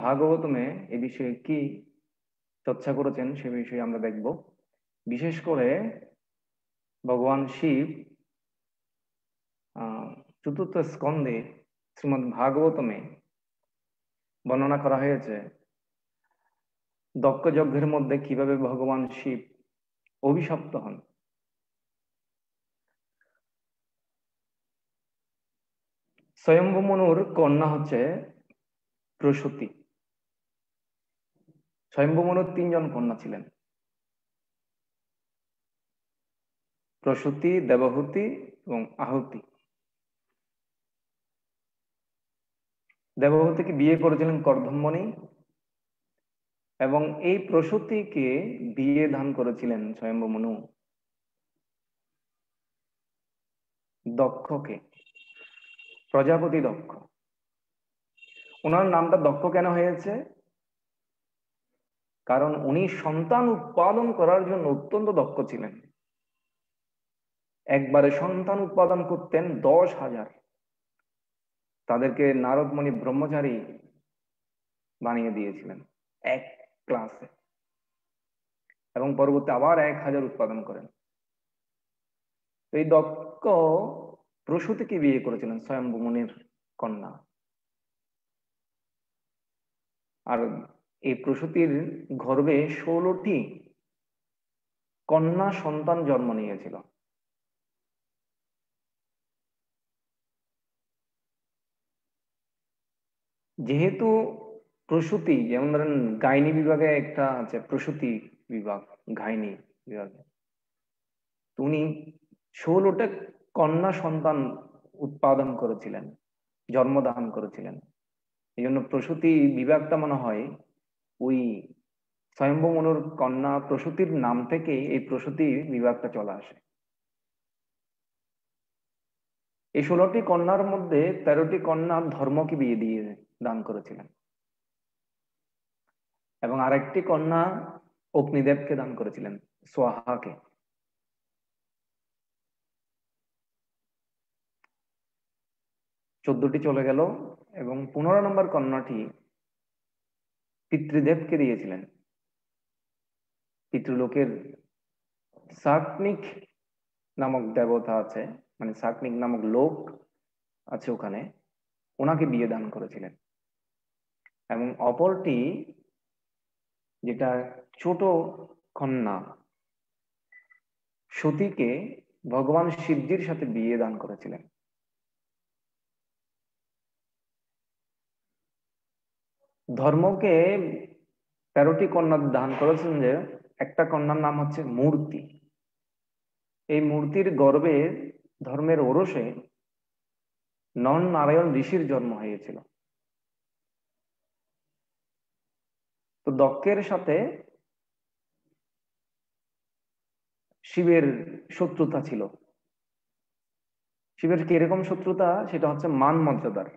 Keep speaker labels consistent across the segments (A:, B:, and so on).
A: ভাগবতমে এ বিষয়ে কি চর্চা করেছেন সে বিষয়ে আমরা দেখব। বিশেষ করে ভগবান শিব চতুর্থ স্কন্ধে শ্রীমদ্ ভাগবতমে বর্ণনা করা হয়েছে দক্ষ যজ্ঞের মধ্যে কিভাবে ভগবান শিব অভিশপ্ত হন। স্বয়ম্ভু মনুর কন্যা হচ্ছে প্রসূতি। স্বয়ম্ভু মনুর 3 জন কন্যা ছিলেন, প্রসূতি, দেবহূতি এবং আহুতি। দেবহূতিকে বিয়ে করেছিলেন কর্দম্বনী এবং এই প্রসূতিকে বিয়ে দান করেছিলেন স্বয়ম্ভু মনু দক্ষকে, প্রজাপতি দক্ষ। ওনার নামটা দক্ষ কেন হয়েছে? কারণ উনি সন্তান উৎপাদন করার জন্য অত্যন্ত দক্ষ ছিলেন। একবারে সন্তান উৎপাদন করতেন 10,000। তাদেরকে নারদমণি ব্রহ্মচারী বানিয়ে দিয়েছিলেন এক ক্লাসে, এবং পরবর্তী আবার 1,000 উৎপাদন করেন। এই দক্ষ প্রসূতিকে বিয়ে করেছিলেন স্বয়ম্ভু মুনির কন্যা। আর এই প্রসূতির গর্ভে 16টি কন্যা সন্তান জন্ম নিয়েছিল। যেহেতু প্রসূতি, যেমন ধরেন গাইনী বিভাগে একটা আছে প্রসূতি বিভাগ, গাইনী বিভাগে, উনি 16টা কন্যা সন্তান উৎপাদন করেছিলেন, জন্মদান করেছিলেন। এই জন্য প্রসূতি বিভাগটা মনে হয় ওই স্বয়ম্ভু মনুর কন্যা প্রসূতির নাম থেকে এই প্রসূতি বিভাগটা চলে আসে। এই 16টি কন্যার মধ্যে 13টি কন্যা ধর্মকে বিয়ে দিয়ে দান করেছিলেন এবং আরেকটি কন্যা অগ্নিদেবকে দান করেছিলেন, সোহাকে। 14টি চলে গেল এবং 15 নম্বর কন্যাটি পিতৃদেবকে দিয়েছিলেন। পিতৃলোকের শাকনিক নামক দেবতা আছে, মানে শাকনিক নামক লোক আছে ওখানে, ওনাকে বিয়ে দান করেছিলেন। এবং অপরটি, যেটা ছোট কন্যা সতীকে ভগবান শিবজির সাথে বিয়ে দান করেছিলেন। ধর্মকে 13টি কন্যা দান করেছেন, যে একটা কন্যার নাম হচ্ছে মূর্তি। এই মূর্তির গর্ভে ধর্মের ওরসে নর নারায়ণ ঋষির জন্ম হয়েছিল। তো দক্ষের সাথে শিবের শত্রুতা ছিল। শিবের কিরকম শত্রুতা, সেটা হচ্ছে মান মর্যাদার।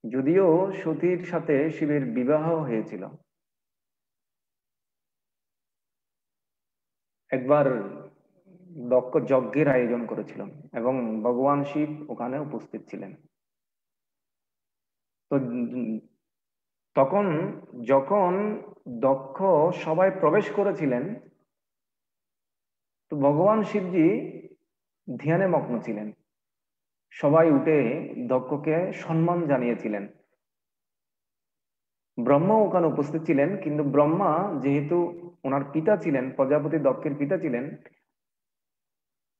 A: যদিও সতীর সাথে শিবের বিবাহ হয়েছিল, একবার দক্ষ যজ্ঞের আয়োজন করেছিলেন এবং ভগবান শিব ওখানে উপস্থিত ছিলেন। তো তখন যখন দক্ষ সবাই প্রবেশ করেছিলেন, তো ভগবান শিবজি ধ্যানে মগ্ন ছিলেন। সবাই উঠে দক্ষকে সম্মান জানিয়েছিলেন। ব্রহ্মা ওখানে উপস্থিত ছিলেন, কিন্তু ব্রহ্মা যেহেতু ওনার পিতা ছিলেন, প্রজাপতি দক্ষের পিতা ছিলেন,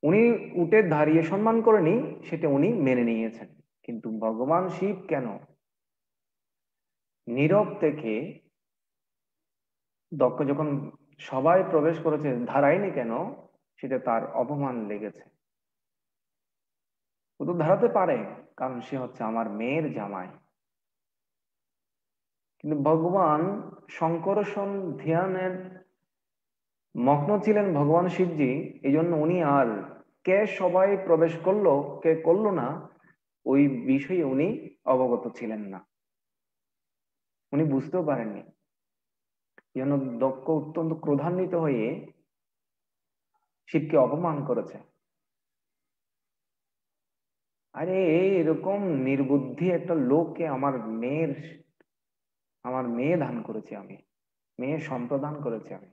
A: উনি উঠে দাঁড়িয়ে সম্মান করেনি, সেটা উনি মেনে নিয়েছেন। কিন্তু ভগবান শিব কেন নীরব থেকে, দক্ষ যখন সবাই প্রবেশ করেছে ধারায়নি কেন, সেটা তার অপমান লেগেছে। ও তো ধারাতে পারে, কারণ সে হচ্ছে আমার মেয়ের জামাই। কিন্তু ভগবান শঙ্করষণ ধ্যানের মগ্ন ছিলেন ভগবান শিবজি, এই জন্য উনি আর কে সবাই প্রবেশ করলো কে করলো না ওই বিষয়ে উনি অবগত ছিলেন না, উনি বুঝতেও পারেননি। যেন দক্ষ অত্যন্ত ক্রোধান্বিত হয়ে শিবকে অপমান করেছে। আরে এরকম নির্বুদ্ধি একটা লোককে আমার মেয়ের আমার মেয়ে দান করেছি আমি, মেয়ে সম্প্রদান করেছি আমি।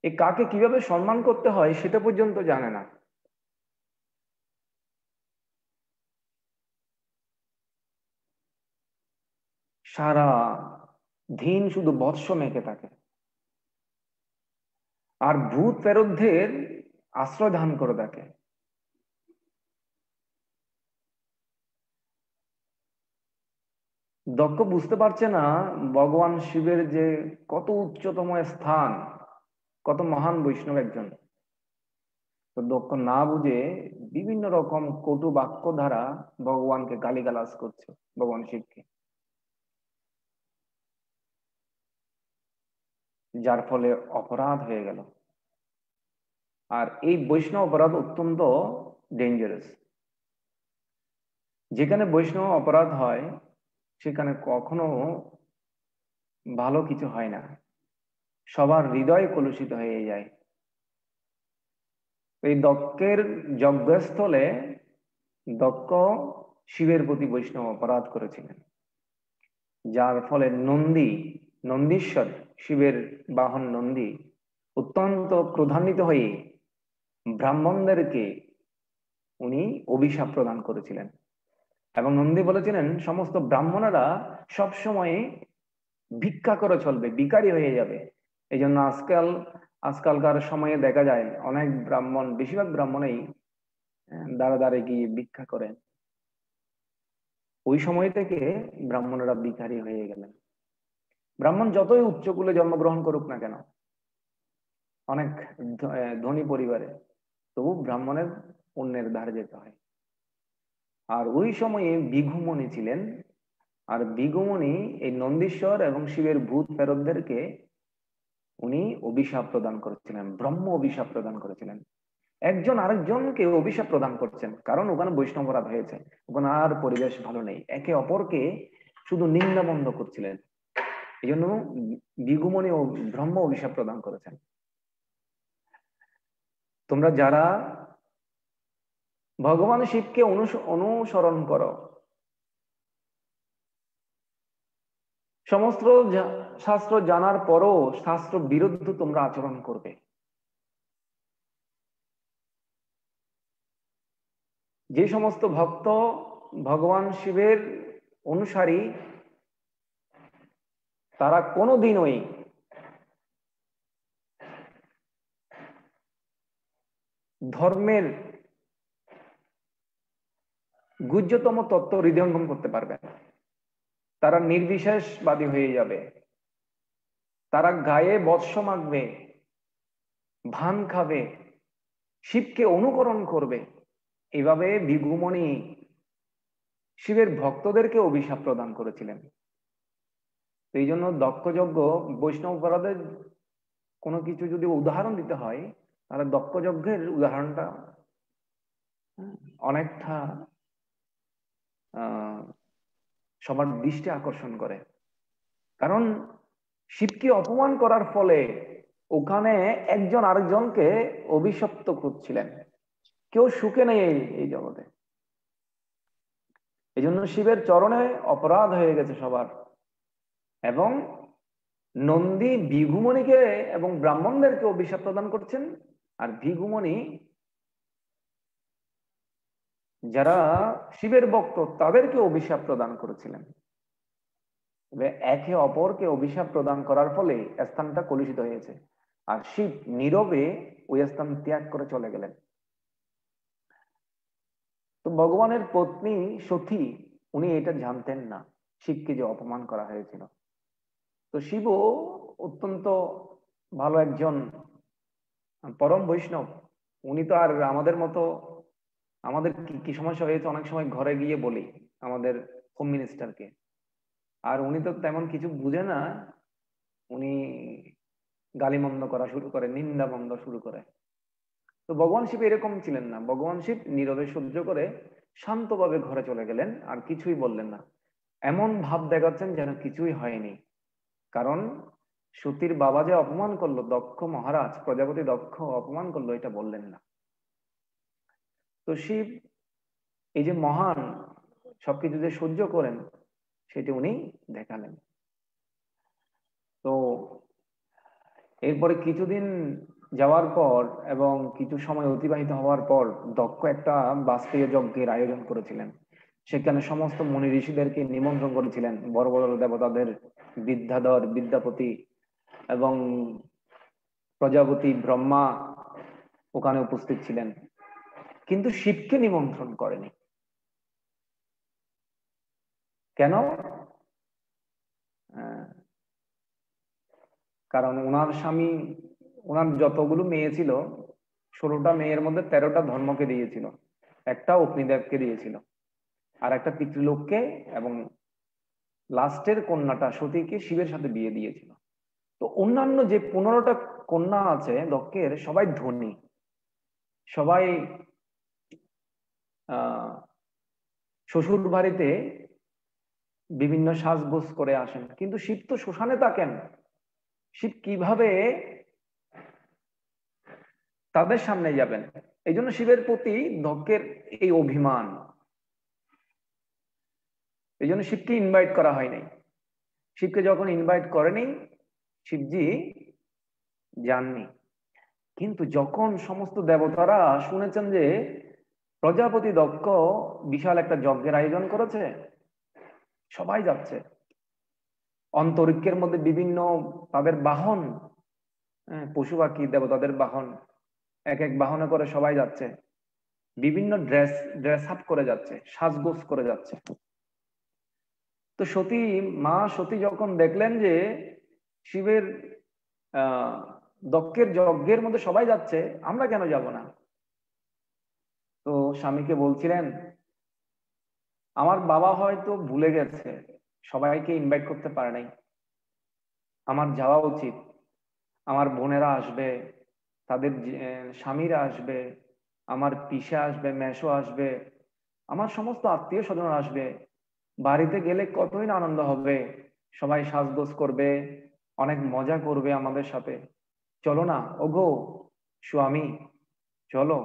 A: এই কাকে কিভাবে সম্মান করতে হয় সেটা পর্যন্ত জানে না। সারা দিন শুধু বৎস মেখে থাকে, আর ভূত প্রেরতদের আশ্রয় দান করে থাকে। দক্ষ বুঝতে পারছে না ভগবান শিবের যে কত উচ্চতম স্থান, কত মহান বৈষ্ণব একজন। তো দক্ষ না বুঝে বিভিন্ন রকম কটু বাক্য দ্বারা ভগবানকে গালিগালাজ করছে, ভগবান শিবকে, যার ফলে অপরাধ হয়ে গেল। আর এই বৈষ্ণব অপরাধ অত্যন্ত ডেঞ্জারাস। যেখানে বৈষ্ণব অপরাধ হয় সেখানে কখনো ভালো কিছু হয় না, সবার হৃদয় কলুষিত হয়ে যায়। এই দক্ষের যজ্ঞস্থলে দক্ষ শিবের প্রতি বৈষ্ণব অপরাধ করেছিলেন, যার ফলে নন্দীশ্বর, শিবের বাহন নন্দী অত্যন্ত ক্রোধান্বিত হয়ে ব্রাহ্মণদেরকে উনি অভিশাপ প্রদান করেছিলেন। এবং নন্দী বলেছিলেন সমস্ত ব্রাহ্মণেরা সবসময় ভিক্ষা করে চলবে, ভিখারি হয়ে যাবে। এই জন্য আজকালকার সময়ে দেখা যায় অনেক ব্রাহ্মণ, বেশিরভাগ ব্রাহ্মণই দাঁড়ে দাঁড়ে গিয়ে ভিক্ষা করেন। ওই সময় থেকে ব্রাহ্মণেরা ভিখারি হয়ে গেলেন। ব্রাহ্মণ যতই উচ্চকুলে জন্মগ্রহণ করুক না কেন, অনেক ধনী পরিবারে, তবু ব্রাহ্মণের অন্যের ধারে যেতে হয়। আর ওই সময়ে বিঘুমণি ছিলেন, আর বিঘুমণি এই নন্দীশ্বর এবং শিবের ভূত ফেরতদেরকে উনি অভিশাপ প্রদান করেছিলেন, ব্রহ্ম অভিশাপ প্রদান করেছিলেন। একজন আরেকজনকে অভিশাপ প্রদান করছেন, কারণ ওখানে বৈষ্ণব অপরাধ হয়েছে, ওখানে আর পরিবেশ ভালো নেই, একে অপরকে শুধু নিন্দা বন্ধ করছিলেন। এই জন্য বিঘুমণি ও ব্রহ্ম অভিশাপ প্রদান করেছেন। তোমরা যারা ভগবান শিবকে অনুসরণ করো, সমস্ত শাস্ত্র জানার পরও শাস্ত্র বিরুদ্ধ তোমরা আচরণ করবে। যে সমস্ত ভক্ত ভগবান শিবের অনুসারী, তারা কোনোদিনই ধর্মের গুহ্যতম তত্ত্ব হৃদয়ঙ্গম করতে পারবে না। তারা নির্বিশেষবাদী হয়ে যাবে, তারা গায়ে বৎস মাখবে, ভান খাবে, শিবকে অনুকরণ করবে। এইভাবে বিঘুমণি শিবের ভক্তদেরকে অভিশাপ প্রদান করেছিলেন। এই জন্য দক্ষযজ্ঞ, বৈষ্ণব অপরাধের কোনো কিছু যদি উদাহরণ দিতে হয়, তাহলে দক্ষযজ্ঞের উদাহরণটা অনেকটা সবার দৃষ্টি আকর্ষণ করে। কারণ শিবকে অপমান করার ফলে ওখানে একজন আরেকজনকে অভিশপ্ত করছিলেন, কেউ সুখে নেই এই জগতে। এই জন্য শিবের চরণে অপরাধ হয়ে গেছে সবার। এবং নন্দী বিঘুমণিকে এবং ব্রাহ্মণদেরকে অভিশাপ প্রদান করছেন, আর বিঘুমণি যারা শিবের ভক্ত তাদেরকে অভিশাপ প্রদান করেছিলেন। একে অপরকে অভিশাপ প্রদান করার ফলে স্থানটা কলুষিত হয়েছে, আর শিব নীরবে ওই স্থান ত্যাগ করে চলে গেলেন। তো ভগবানের পত্নী সতী, উনি এটা জানতেন না শিবকে যে অপমান করা হয়েছিল। তো শিবও অত্যন্ত ভালো একজন পরম বৈষ্ণব। উনি তো আর আমাদের মতো, আমাদের কি সমস্যা হয়েছে অনেক সময় ঘরে গিয়ে বলি আমাদের হোম মিনিস্টারকে, আর উনি তো তেমন কিছু বুঝে না, উনি গালিমন্দ করা শুরু করে, নিন্দা বন্ধ শুরু করে। তো ভগবান শিব এরকম ছিলেন না। ভগবান শিব নীরবে সহ্য করে শান্তভাবে ঘরে চলে গেলেন, আর কিছুই বললেন না। এমন ভাব দেখাচ্ছেন যেন কিছুই হয়নি। কারণ সতীর বাবা যে অপমান করলো, দক্ষ মহারাজ, প্রজাপতি দক্ষ অপমান করলো, এটা বললেন না। তো শিব এই যে মহান, সবকিছু যে সহ্য করেন, সেটি উনি দেখালেন। তো এরপরে কিছুদিন যাওয়ার পর এবং কিছু সময় অতিবাহিত হওয়ার পর দক্ষ একটা বাষ্পীয় যজ্ঞের আয়োজন করেছিলেন। সেখানে সমস্ত মুনি ঋষিদেরকে নিমন্ত্রণ করেছিলেন, বড় বড় দেবতাদের, বিদ্যাধর, বিদ্যাপতি এবং প্রজাপতি, ব্রহ্মা ওখানে উপস্থিত ছিলেন, কিন্তু শিবকে নিমন্ত্রণ করেনি। কেন? কারণ ওনার স্বামী, ওনার যতগুলো মেয়ে ছিল, 16টা মেয়ের মধ্যে 13টা ধর্মকে দিয়েছিল, একটা অগ্নিদেবকে দিয়েছিল, আর একটা পিতৃলোককে, এবং লাস্টের কন্যাটা সতীকে শিবের সাথে বিয়ে দিয়েছিল। তো অন্যান্য যে 15টা কন্যা আছে দক্ষের, সবাই ধনী, সবাই শ্বশুর বাড়িতে বিভিন্ন সাজগোজ করে আসেন, কিন্তু শিব তো শ্মশানে থাকেন। শিব কিভাবে তাদের সামনে যাবেন? এই জন্য শিবের প্রতি দক্ষের এই অভিমান, এই জন্য শিবকে ইনভাইট করা হয়নি। শিবকে যখন ইনভাইট করেনি, শিবজি যাননি। কিন্তু যখন সমস্ত দেবতারা শুনেছেন যে প্রজাপতি দক্ষ বিশাল একটা যজ্ঞের আয়োজন করেছে, সবাই যাচ্ছে। অন্তরিক্ষের মধ্যে বিভিন্ন তাদের বাহন, পশু পাখি দেবতাদের বাহন, এক এক বাহনে করে সবাই যাচ্ছে, বিভিন্ন ড্রেস আপ করে যাচ্ছে, সাজগোজ করে যাচ্ছে। তো মা সতী যখন দেখলেন যে শিবের দক্ষের যজ্ঞের মধ্যে সবাই যাচ্ছে, আমরা কেন যাব না? তো স্বামীকে বলছিলেন, আমার বাবা হয়তো ভুলে গেছে, সবাইকে ইনভাইট করতে পারে নাই, আমার যাওয়া উচিত। আমার বোনেরা আসবে, তাদের স্বামীরা আসবে, আমার পিসা আসবে, মেসো আসবে, আমার সমস্ত আত্মীয় স্বজন আসবে। বাড়িতে গেলে কতই না আনন্দ হবে, সবাই সাজগোজ করবে, অনেক মজা করবে আমাদের সাথে। চলো না ওগো স্বামী, চলো।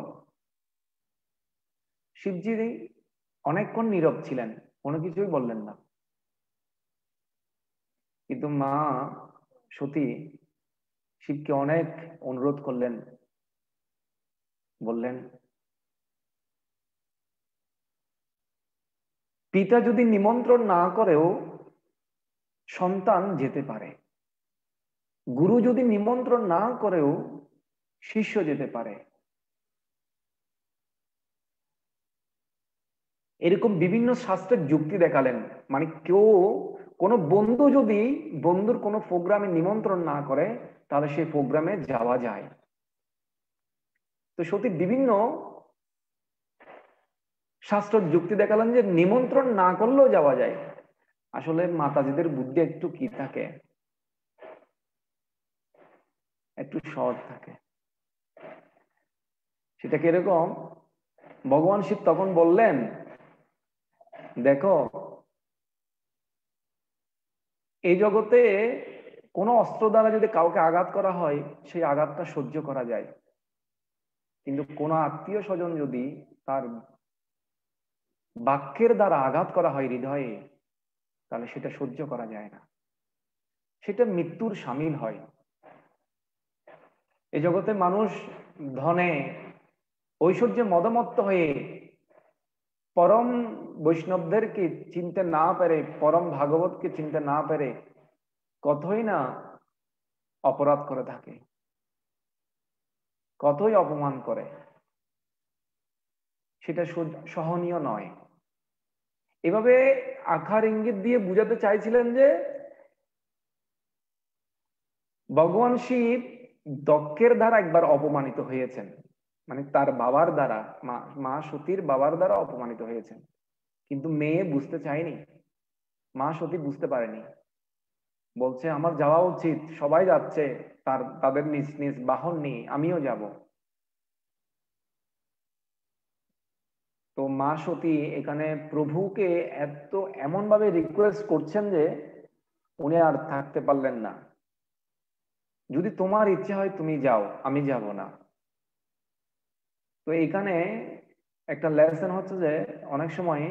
A: শিবজি অনেকক্ষণ নীরব ছিলেন, কোনো কিছুই বললেন না। কিন্তু মা সতী শিবকে অনেক অনুরোধ করলেন, বললেন, পিতা যদি নিমন্ত্রণ না করেও সন্তান যেতে পারে, গুরু যদি নিমন্ত্রণ না করেও শিষ্য যেতে পারে। এরকম বিভিন্ন শাস্ত্রের যুক্তি দেখালেন। মানে কেউ, কোনো বন্ধু যদি বন্ধুর কোনো প্রোগ্রামে নিমন্ত্রণ না করে, তাহলে সেই প্রোগ্রামে যাওয়া যায়। তো সত্যি বিভিন্ন শাস্ত্র যুক্তি দেখালেন যে নিমন্ত্রণ না করলেও যাওয়া যায়। আসলে মাতাজিদের বুদ্ধি একটু কি থাকে, একটু সহজ থাকে। সেটা কিরকম? ভগবান শিব তখন বললেন, দেখো এই জগতে কোনো অস্ত্র দ্বারা যদি কাউকে আঘাত করা হয়, সেই আঘাতটা সহ্য করা যায়, কিন্তু কোনো আত্মীয় স্বজন যদি তার বাক্যের দ্বারা আঘাত করা হয় হৃদয়ে, তাহলে সেটা সহ্য করা যায় না, সেটা মৃত্যুর শামিল হয়। এই জগতে মানুষ ধনে ঐশ্বর্যে মদমত্ত হয়ে পরম বৈষ্ণবদেরকে চিনতে না পেরে, পরম ভাগবতকে চিনতে না পেরে কতই না অপরাধ করে থাকে, কতই অপমান করে, সেটা সহনীয় নয়। এভাবে আখার ইঙ্গিত দিয়ে বুঝাতে চাইছিলেন যে ভগবান শিব দক্ষের দ্বারা একবার অপমানিত হয়েছেন, মানে তার বাবার দ্বারা, মা সতীর বাবার দ্বারা অপমানিত হয়েছেন, কিন্তু মেয়ে বুঝতে চায়নি, মা সতী বুঝতে পারেনি। বলছে আমার যাওয়া উচিত, সবাই যাচ্ছে তাদের নিজ নিজ বাহন নিয়ে, আমিও যাব। তো মা সতী এখানে প্রভুকে এমন ভাবে রিকোয়েস্ট করছেন যে উনি আর থাকতে পারলেন না। যদি তোমার ইচ্ছে হয় তুমি যাও, আমি যাব না। তো এখানে একটা লেসন হচ্ছে যে অনেক সময়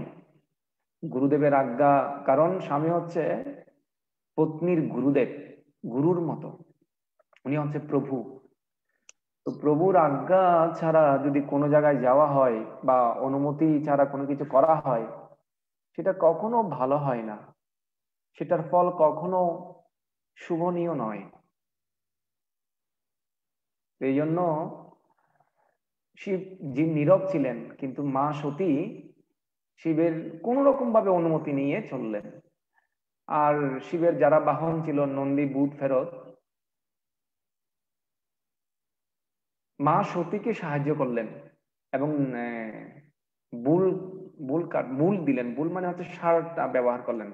A: গুরুদেবের আজ্ঞা, কারণ স্বামী হচ্ছে পত্নীর গুরুদেব, গুরুর মতো, উনি হচ্ছে প্রভু। তো প্রভুর আজ্ঞা ছাড়া যদি কোনো জায়গায় যাওয়া হয় বা অনুমতি ছাড়া কোনো কিছু করা হয়, সেটা কখনো ভালো হয় না, সেটার ফল কখনো শুভনীয় নয়। এই জন্য শিব যে নীরব ছিলেন, কিন্তু মা সতী শিবের কোন রকম ভাবে অনুমতি নিয়ে চললেন। আর শিবের যারা বাহন ছিল, নন্দী, ভূত, ফেরত, মা সতীকে সাহায্য করলেন এবং বুল বুল কাঠ মূল দিলেন। বুল মানে হচ্ছে সারটা ব্যবহার করলেন,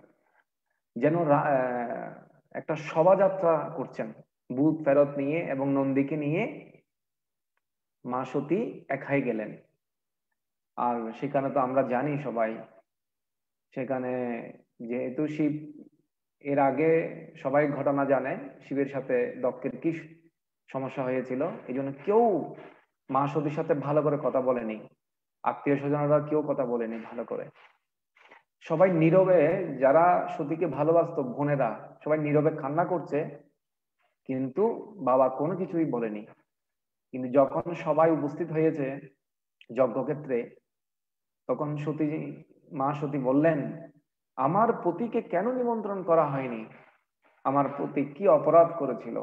A: যেন একটা শোভাযাত্রা করছেন ভূত ফেরত নিয়ে এবং নন্দীকে নিয়ে মা সতী একাই গেলেন। আর সেখানে তো আমরা জানি সবাই, সেখানে যেহেতু শিব এর আগে সবাই ঘটনা জানে, শিবের সাথে দক্ষের কি সমস্যা হয়েছিল, এই জন্য কেউ মা সতীর সাথে ভালো করে কথা বলেনি, আত্মীয় স্বজনরা কেউ কথা বলেনি ভালো করে। সবাই নীরবে, যারা সতীকে ভালোবাসতো বোনেরা, সবাই নীরবে কান্না করছে, কিন্তু বাবা কোনো কিছুই বলেনি। কিন্তু যখন সবাই উপস্থিত হয়েছে যজ্ঞক্ষেত্রে, তখন সতী, মা সতী বললেন, আমার পতিকে কেন নিমন্ত্রণ করা হয়নি? আমার পতি কি অপরাধ করেছিল?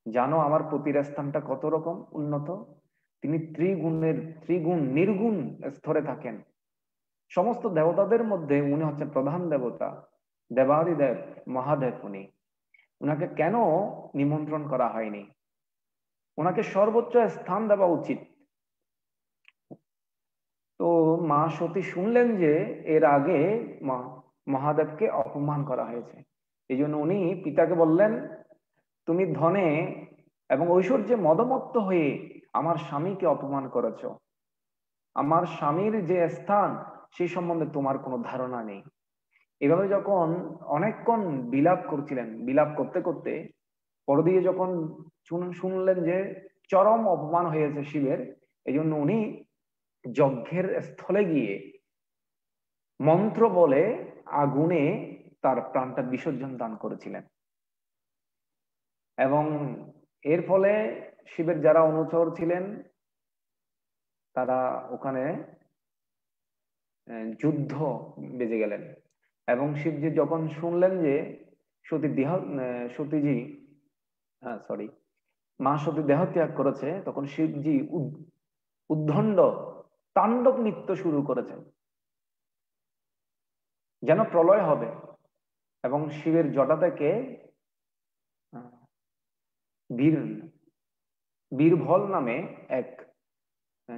A: জানো আমার পতির স্থানটা কত রকম উন্নত? তিনি ত্রিগুণ নির্গুণ স্তরে থাকেন। সমস্ত দেবতাদের মধ্যে উনি হচ্ছেন প্রধান দেবতা, দেবাদিদেব, মহাদেব। উনি, উনাকে কেন নিমন্ত্রণ করা হয়নি? ওনাকে সর্বোচ্চ স্থান দেওয়া উচিত। তো মা সতী শুনলেন যে এর আগে মহাদেবকে অপমান করা হয়েছে, এই জন্য উনি পিতাকে বললেন, তুমি ধনে এবং ঐশ্বর্যে মদমত্ত হয়ে আমার স্বামীকে অপমান করেছ। আমার স্বামীর যে স্থান, সেই সম্বন্ধে তোমার কোনো ধারণা নেই। এভাবে যখন অনেকক্ষণ বিলাপ করছিলেন, বিলাপ করতে করতে পরদিকে যখন শুনলেন যে চরম অপমান হয়েছে শিবের, এই জন্য উনি যজ্ঞের স্থলে গিয়ে মন্ত্র বলে আগুনে তার প্রাণটা বিসর্জন দান করেছিলেন। এবং এর ফলে শিবের যারা অনুচর ছিলেন, তারা ওখানে যুদ্ধ বেজে গেলেন। এবং শিবজি যখন শুনলেন যে সতী দেহ সতীজি সরি মা সতী দেহত্যাগ করেছে, তখন শিবজি উদ্দণ্ড তাণ্ডব নৃত্য শুরু করেছেন, যেন প্রলয় হবে। এবং শিবের জটা থেকে বীর বীরভল নামে এক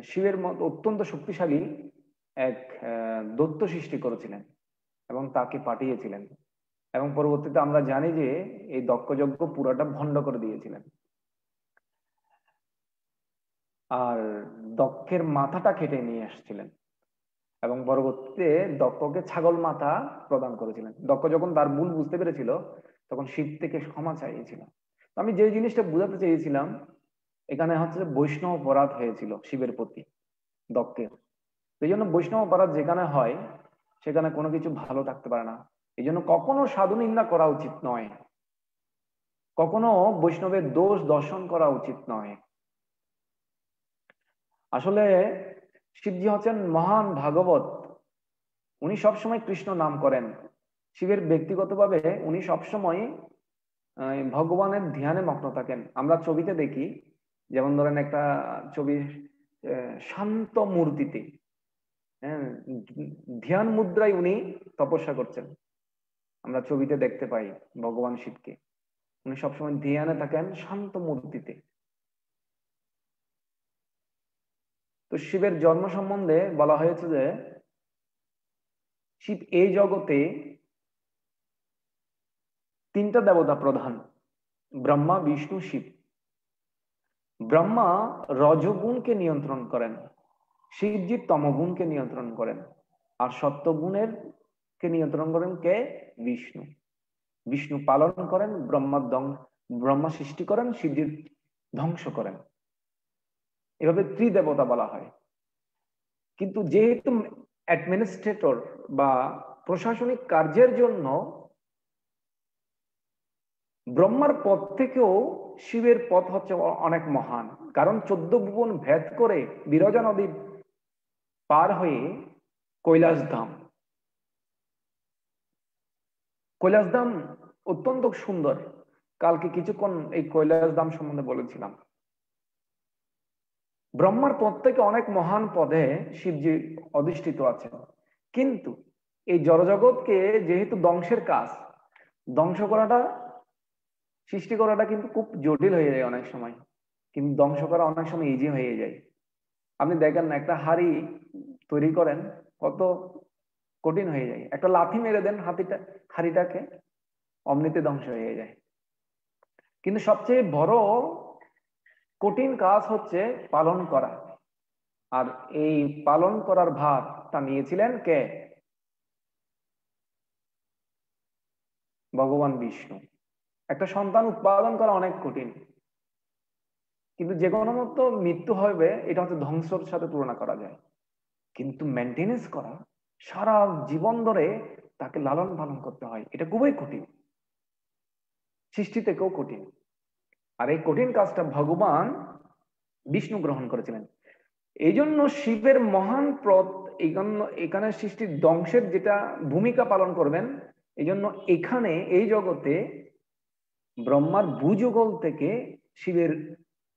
A: শিবের মত অত্যন্ত শক্তিশালী এক দৈত্য সৃষ্টি করেছিলেন এবং তাকে পাঠিয়েছিলেন। এবং পরবর্তীতে আমরা জানি যে এই দক্ষযজ্ঞ পুরাটা ভণ্ড করে দিয়েছিলেন। আর দক্ষের মাথাটা কেটে নিয়ে আসছিলেন এবং পরবর্তীতে দক্ষকে ছাগল মাথা প্রদান করেছিলেন। দক্ষ যখন তার ভুল বুঝতে পেরেছিল, তখন শিব থেকে ক্ষমা চাইছিল। আমি যে জিনিসটা বোঝাতে চেয়েছিলাম, এখানে হচ্ছে বৈষ্ণব অপরাধ হয়েছিল শিবের প্রতি দক্ষের। এই জন্য বৈষ্ণব অপরাধ যেখানে হয়, সেখানে কোনো কিছু ভালো থাকতে পারে না। এই জন্য কখনো সাধু নিন্দা করা উচিত নয়, কখনো বৈষ্ণবের দোষ দর্শন করা উচিত নয়। আসলে শিবজি হচ্ছেন মহান ভাগবত, উনি সবসময় কৃষ্ণ নাম করেন। শিবের ব্যক্তিগতভাবে উনি সবসময় ভগবানের ধ্যানে মগ্ন থাকেন। আমরা ছবিতে দেখি, যেমন ধরেন একটা ছবি, শান্ত মূর্তিতে, হ্যাঁ, ধ্যান মুদ্রায় উনি তপস্যা করছেন, আমরা ছবিতে দেখতে পাই ভগবান শিবকে। উনি সবসময় ধ্যানে থাকেন, শান্ত মূর্তিতে। তো শিবের জন্ম সম্বন্ধে বলা হয়েছে যে শিব এই জগতে তিনটা দেবতা প্রধান, ব্রহ্মা, বিষ্ণু, শিব। ব্রহ্মা রজগুণকে নিয়ন্ত্রণ করেন, শিবজি তমগুণকে নিয়ন্ত্রণ করেন, আর সত্যগুণের কে নিয়ন্ত্রণ করেন কে? বিষ্ণু। বিষ্ণু পালন করেন, ব্রহ্মা সৃষ্টি করেন, শিবজি ধ্বংস করেন। এভাবে ত্রিদেবতা বলা হয়। কিন্তু যেহেতু অ্যাডমিনিস্ট্রেটর বা প্রশাসনিক কার্যের জন্য ব্রহ্মার পথ থেকেও শিবের পথ হচ্ছে অনেক মহান। কারণ 14 ভুবন ভেদ করে বিরজা নদী পার হয়ে কৈলাস ধাম, কৈলাস ধাম অত্যন্ত সুন্দর। কালকে কিছুক্ষণ এই কৈলাস ধাম সম্বন্ধে বলেছিলাম। ব্রহ্মার পদ থেকে অনেক মহান পদে শিবজি অধিষ্ঠিত আছেন, কিন্তু এই জড়জগৎকে যেহেতু ধ্বংসের কাজ, ধ্বংস করাটা, সৃষ্টি করাটা কিন্তু খুব জটিল হয়ে যায় অনেক সময়, কিন্তু ধ্বংস করা অনেক সময় ইজি হয়ে যায়। আপনি দেখেন না, একটা হাড়ি তৈরি করেন, কত কঠিন হয়ে যায়, একটা লাথি মেরে দেন হাড়িটাকে, অমনিতে ধ্বংস হয়ে যায়। কিন্তু সবচেয়ে বড় কঠিন কাজ হচ্ছে পালন করা, আর এই পালন করার ভার তা নিয়েছিলেন কে? ভগবান বিষ্ণু। একটা সন্তান উৎপাদন করা অনেক কঠিন, কিন্তু যে কোনো মতো মৃত্যু হবে এটা হচ্ছে ধ্বংসের সাথে তুলনা করা যায়, কিন্তু মেনটেনেন্স করা, সারা জীবন ধরে তাকে লালন পালন করতে হয়, এটা খুবই কঠিন, সৃষ্টি থেকেও কঠিন। আর এই কঠিন কাজটা ভগবান বিষ্ণু গ্রহণ করেছিলেন। এই জন্য শিবের মহান পথ, এই জন্য এখানে সৃষ্টির ধ্বংসের যেটা ভূমিকা পালন করবেন, এই জন্য এখানে এই জগতে ব্রহ্মার ভূযুগল থেকে শিবের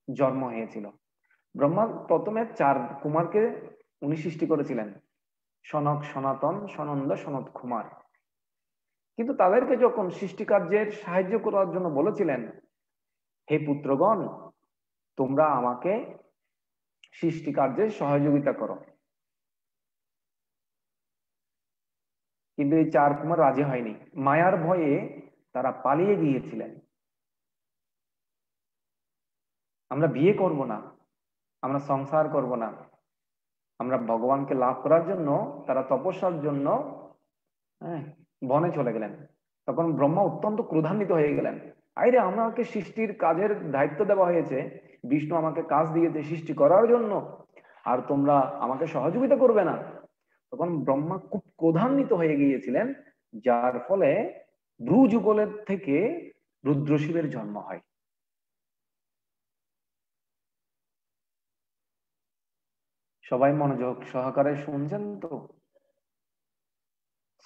A: জন্ম হয়েছিল। ব্রহ্মা প্রথমে 4 কুমারকে উনি সৃষ্টি করেছিলেন, সনক, সনাতন, সনন্দ, সনত কুমার। কিন্তু তাদেরকে যখন সৃষ্টি কার্যের সাহায্য করার জন্য বলেছিলেন, হে পুত্রগণ, তোমরা আমাকে সৃষ্টি কার্যে সহযোগিতা করো, কিন্তু এই 4 কুমার রাজি হয়নি। মায়ার ভয়ে তারা পালিয়ে গিয়েছিলেন। আমরা বিয়ে করব না, আমরা সংসার করব না, আমরা ভগবানকে লাভ করার জন্য, তারা তপস্যার জন্য হ্যাঁ বনে চলে গেলেন। তখন ব্রহ্মা অত্যন্ত ক্রোধান্বিত হয়ে গেলেন, আইরে আমাকে সৃষ্টির কাজের দায়িত্ব দেওয়া হয়েছে, বিষ্ণু আমাকে কাজ দিয়েছে সৃষ্টি করার জন্য, আর তোমরা আমাকে সহযোগিতা করবে না। তখন ব্রহ্মা খুব ক্রোধান্বিত হয়ে গিয়েছিলেন, যার ফলে ভ্রু যুগলের থেকে রুদ্রশিবের জন্ম হয়। সবাই মনোযোগ সহকারে শুনছেন তো?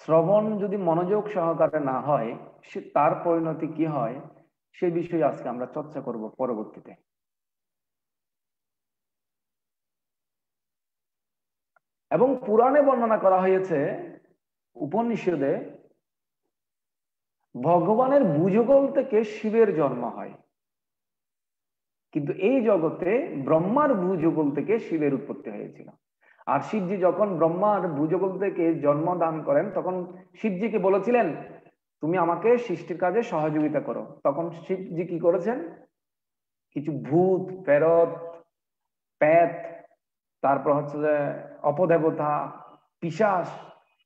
A: শ্রবণ যদি মনোযোগ সহকারে না হয়, সে তার পরিণতি কি হয় সে বিষয়ে আজকে আমরা চর্চা করব পরবর্তীতে। এবং পুরাণে বর্ণনা করা হয়েছে, উপনিষদে, ভগবানের ভূযুগল থেকে শিবের জন্ম হয়, কিন্তু এই জগতে ব্রহ্মার ভূযুগল থেকে শিবের উৎপত্তি হয়েছিল। আর শিবজি যখন ব্রহ্মার ভূযুগল থেকে জন্ম দান করেন, তখন শিবজিকে বলেছিলেন, তুমি আমাকে সৃষ্টির কাজে সহযোগিতা করো। তখন শিবজি কি করেছেন? কিছু ভূত, ফেরত, প্যাত, তারপর হচ্ছে যে অপদেবতা, পিশাচ,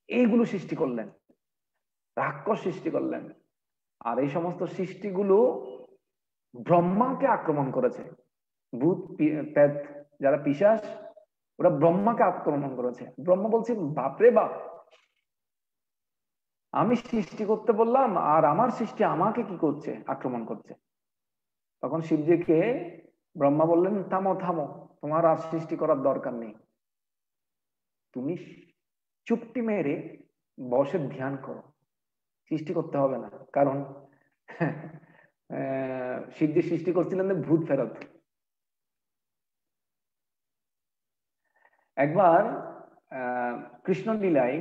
A: এইগুলো সৃষ্টি করলেন, রাক্ষস সৃষ্টি করলেন। আর এই সমস্ত সৃষ্টিগুলো ব্রহ্মাকে আক্রমণ করেছে। ভূত, প্রেত, যারা পিশাচ, ওরা ব্রহ্মাকে আক্রমণ করেছে। ব্রহ্মা বলছে, বাপরে বাপ, আমি সৃষ্টি করতে বললাম আর আমার সৃষ্টি আমাকে কি করছে, আক্রমণ করছে। তখন শিবজিকে ব্রহ্মা বললেন, থামো থামো, তোমার আর সৃষ্টি করার দরকার নেই, তুমি চুপটি মেরে বসে ধ্যান করো, সৃষ্টি করতে হবে না। কারণ শিবজি সৃষ্টি করছিলেন ভূত ফেরত। একবার কৃষ্ণ লীলায়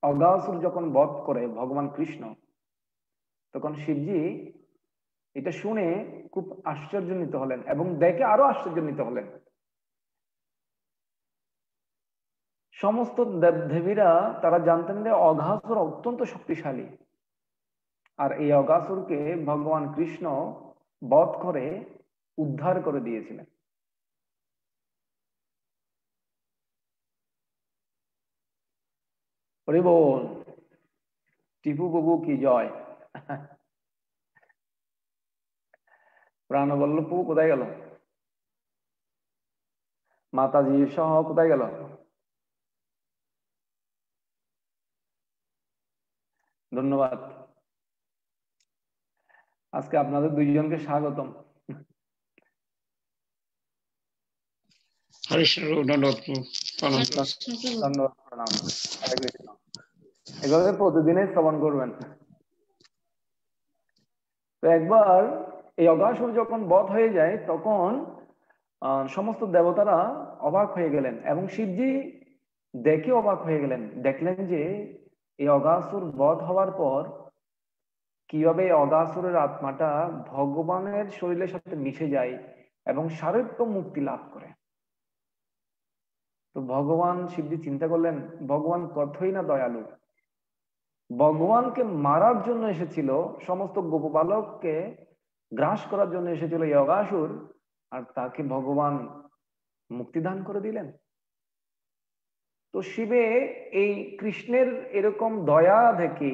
A: অগাসুর যখন বধ করে ভগবান কৃষ্ণ, তখন শিবজি এটা শুনে খুব আশ্চর্যান্বিত হলেন এবং দেখে আরো আশ্চর্যান্বিত হলেন। সমস্ত দেবদেবীরা তারা জানতেন যে অঘাসুর অত্যন্ত শক্তিশালী, আর এই অঘাসুরকে ভগবান কৃষ্ণ বধ করে উদ্ধার করে দিয়েছিলেন। হরি বল, টিপু বাবু কি জয়। প্রাণবল্লভু কোথায় গেল? মাতাজি সহ কোথায় গেল? ধন্যবাদ। আজকে আপনাদের দুইজনকে স্বাগতম।
B: ধন্যবাদ,
A: প্রণাম। হরে কৃষ্ণ। এভাবে প্রতিদিনই শ্রবণ করবেন। তো একবার এই অগাসুর যখন বধ হয়ে যায় তখন সমস্ত দেবতারা অবাক হয়ে গেলেন এবং শিবজি দেখে অবাক হয়ে গেলেন। দেখলেন যে এই অগাসুর বধ হওয়ার পর কিভাবে অগাসুরের আত্মাটা ভগবানের শরীরের সাথে মিশে যায় এবং সারূপ্য মুক্তি লাভ করে। তো ভগবান শিবজি চিন্তা করলেন, ভগবান কতই না দয়ালু, ভগবানকে মারার জন্য এসেছিল, সমস্ত গোপবালককে গ্রাস করার জন্য এসেছিল এই অগাসুর, আর তাকে ভগবান মুক্তিদান করে দিলেন। তো শিবে এই কৃষ্ণের এরকম দয়া দেখে,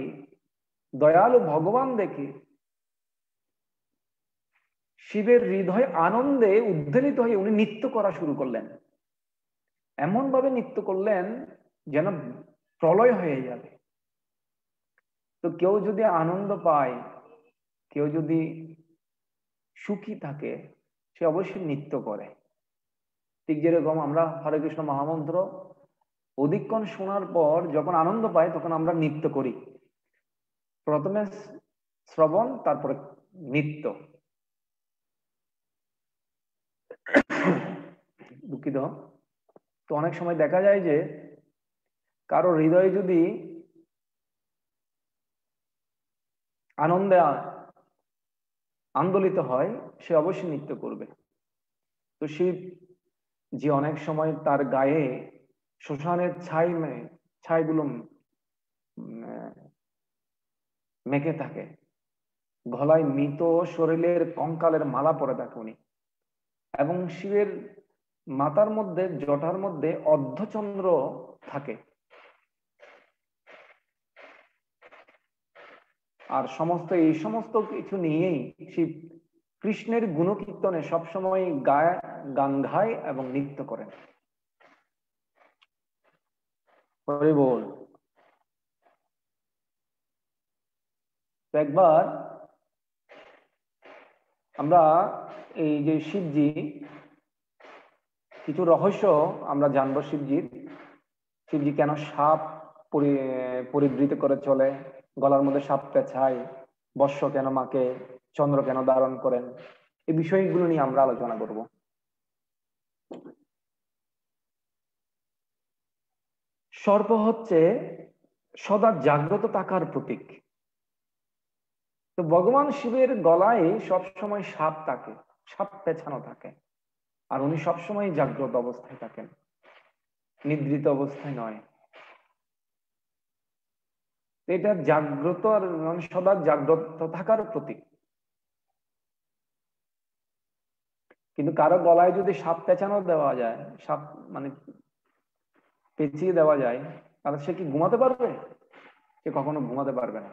A: দয়ালু ভগবান দেখে শিবের হৃদয় আনন্দে উদ্বেলিত হয়ে উনি নৃত্য করা শুরু করলেন। এমন ভাবে নৃত্য করলেন যেন প্রলয় হয়ে যাবে। তো কেউ যদি আনন্দ পায়, কেউ যদি সুখী থাকে, সে অবশ্যই নৃত্য করে। ঠিক যেরকম আমরা হরে কৃষ্ণ মহামন্ত্র অধিকক্ষণ শোনার পর যখন আনন্দ পাই তখন আমরা নৃত্য করি। প্রথমে শ্রবণ, তারপরে নৃত্য। দুঃখিত। তো অনেক সময় দেখা যায় যে কারো হৃদয়ে যদি আনন্দে আন্দোলিত হয়, সে অবশ্যই নৃত্য করবে। তো শিব যে অনেক সময় তার গায়ে শ্মশানের ছাইগুলো মেখে থাকে, গলায় মৃত শরীরের কঙ্কালের মালা পরে থাকে উনি, এবং শিবের মাথার মধ্যে জটার মধ্যে অর্ধচন্দ্র থাকে। আর এই সমস্ত কিছু নিয়েই শিব কৃষ্ণের গুণকীর্তনে সবসময় গান গায় এবং নৃত্য করেন। হরি বল। একবার আমরা এই যে শিবজি কিছু রহস্য আমরা জানবো শিবজি কেন সাপ পরিবৃত করে চলে, গলার মধ্যে সাপ পেঁচায়, বর্ষ কেন মাকে, চন্দ্র কেন ধারণ করেন, এই বিষয়গুলো নিয়ে আমরা আলোচনা করব। সর্প হচ্ছে সদা জাগ্রত থাকার প্রতীক। তো ভগবান শিবের গলায় সবসময় সাপ থাকে, সাপ পেছানো থাকে, আর উনি সবসময় জাগ্রত অবস্থায় থাকেন, নিদ্রিত অবস্থায় নয়। এটা জাগ্রত আর সদা জাগ্রত থাকার প্রতীক। কিন্তু কারো গলায় যদি সাপ পেঁচানো দেওয়া যায়, সাপ মানে পেঁচিয়ে দেওয়া যায়, তাহলে সে কি ঘুমাতে পারবে? সে কখনো ঘুমাতে পারবে না,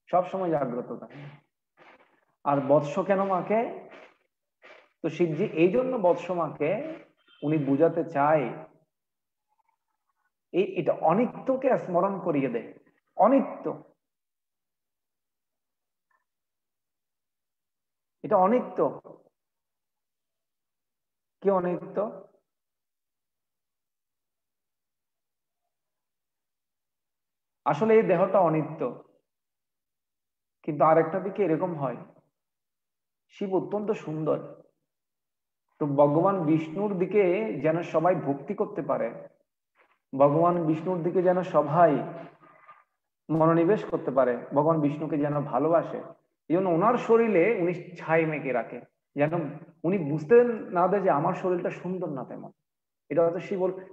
A: সবসময় জাগ্রত থাকে। আর বৎস কেন মাকে? তো শিবজি এই জন্য বৎস মাকে উনি বুঝাতে চায়, এটা অনিত্যকে স্মরণ করিয়ে দেয়। অনিত্য, এটা অনিত্য। কি অনিত্য? আসলে এই দেহটা অনিত্য, কিন্তু আরেকটা দিকে এরকম হয়, শিব অত্যন্ত সুন্দর, তো ভগবান বিষ্ণুর দিকে যেন সবাই ভক্তি করতে পারে, ভগবান বিষ্ণুর দিকে যেন সবাই মনোনিবেশ করতে পারে, ভগবান বিষ্ণুকে যেন ভালোবাসে, এই জন্য ওনার শরীরে উনি ছাই মেখে রাখে, যেন উনি বুঝতে না দেয় যে আমার শরীরটা সুন্দর না তেমন। এটা হচ্ছে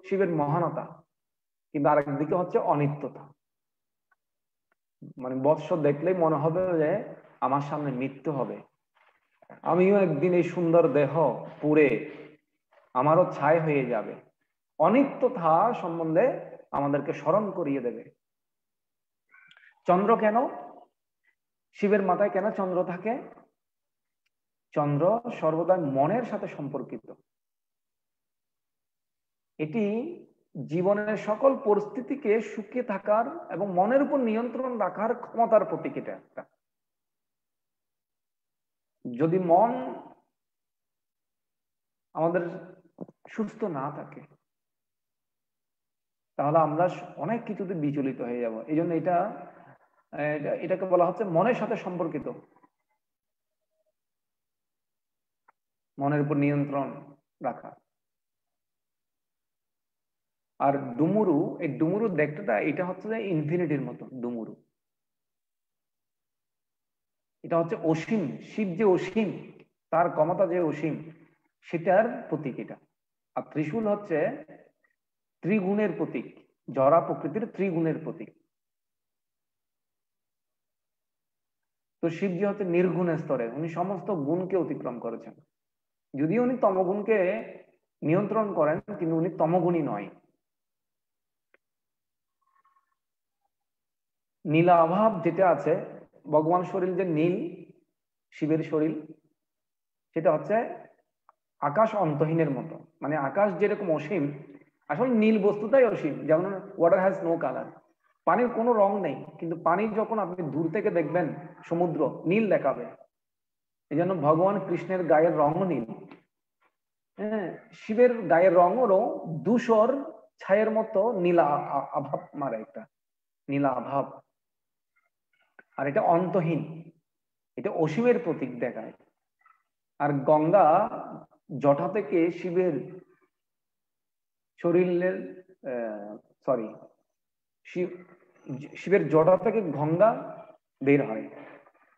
A: শিবের মহানতা। কিন্তু আরেকদিকে হচ্ছে অনিত্যতা, মানে বৎস দেখলেই মনে হবে যে আমার সামনে মৃত্যু হবে, আমিও একদিন এই সুন্দর দেহ পুড়ে আমারও ছাই হয়ে যাবে। অনিত্যতা সম্বন্ধে আমাদেরকে স্মরণ করিয়ে দেবে। চন্দ্র কেন? শিবের মাথায় কেন চন্দ্র থাকে? চন্দ্র সর্বদা মনের সাথে সম্পর্কিত। এটি জীবনের সকল পরিস্থিতিকে সুখে থাকার এবং মনের উপর নিয়ন্ত্রণ রাখার ক্ষমতার প্রতীক এটা একটা। যদি মন আমাদের সুস্থ না থাকে তাহলে আমরা অনেক কিছুতে বিচলিত হয়ে যাব। এই জন্য এটাকে বলা হচ্ছে মনের সাথে সম্পর্কিত, মনের উপর নিয়ন্ত্রণ রাখা। আর ডুমুরু, এই ডুমুরু দেখতে এটা হচ্ছে যে ইনফিনিটির মতো ডুমুরু। এটা হচ্ছে অসীম, শিব যে অসীম, তার ক্ষমতা যে অসীম, সেটার প্রতীক এটা। আর ত্রিশূল হচ্ছে ত্রিগুণের প্রতীক, জরা প্রকৃতির ত্রিগুণের প্রতীক। তো শিবজি হচ্ছে নির্গুণের স্তরে, উনি সমস্ত গুণকে অতিক্রম করেছেন। যদিও উনি তমগুণকে নিয়ন্ত্রণ করেন, কিন্তু উনি তমগুণী নয়। নীলাভাব যেটা আছে, ভগবান শরীর যে নীল, শিবের শরীর, সেটা হচ্ছে আকাশ অন্তহীনের মতো। মানে আকাশ যেরকম অসীম, আসলে নীল বস্তুটাই অসীম। যেমন ওয়াটার হ্যাজ নো কালার, পানির কোনো রং নেই, কিন্তু পানি যখন আপনি দূর থেকে দেখবেন সমুদ্র, নীল দেখাবে। এই জন্য ভগবান কৃষ্ণের গায়ের রঙও নীল। হ্যাঁ, শিবের গায়ের রঙেরও ধূসর ছায়ের মতো নীলা আভাব মারে, একটা নীলা আভাব। আর এটা অন্তহীন, এটা অসীমের প্রতীক দেখায়। আর গঙ্গা জটা থেকে শিবের শরীরের সরি শিবের জটা থেকে গঙ্গা বের হয়।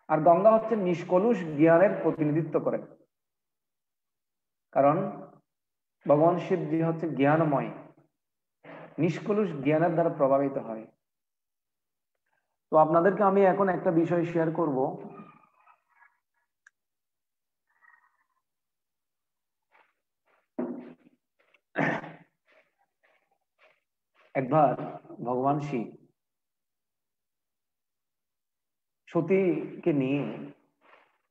A: আর গঙ্গা হচ্ছে নিষ্কলুষ জ্ঞানের প্রতিনিধিত্ব করে, কারণ ভগবান শিব যে হচ্ছে জ্ঞানময়, নিষ্কলুষ জ্ঞানের দ্বারা প্রভাবিত হয়। তো আপনাদেরকে আমি এখন একটা বিষয় শেয়ার করব। একবার ভগবান শিব সতীকে নিয়ে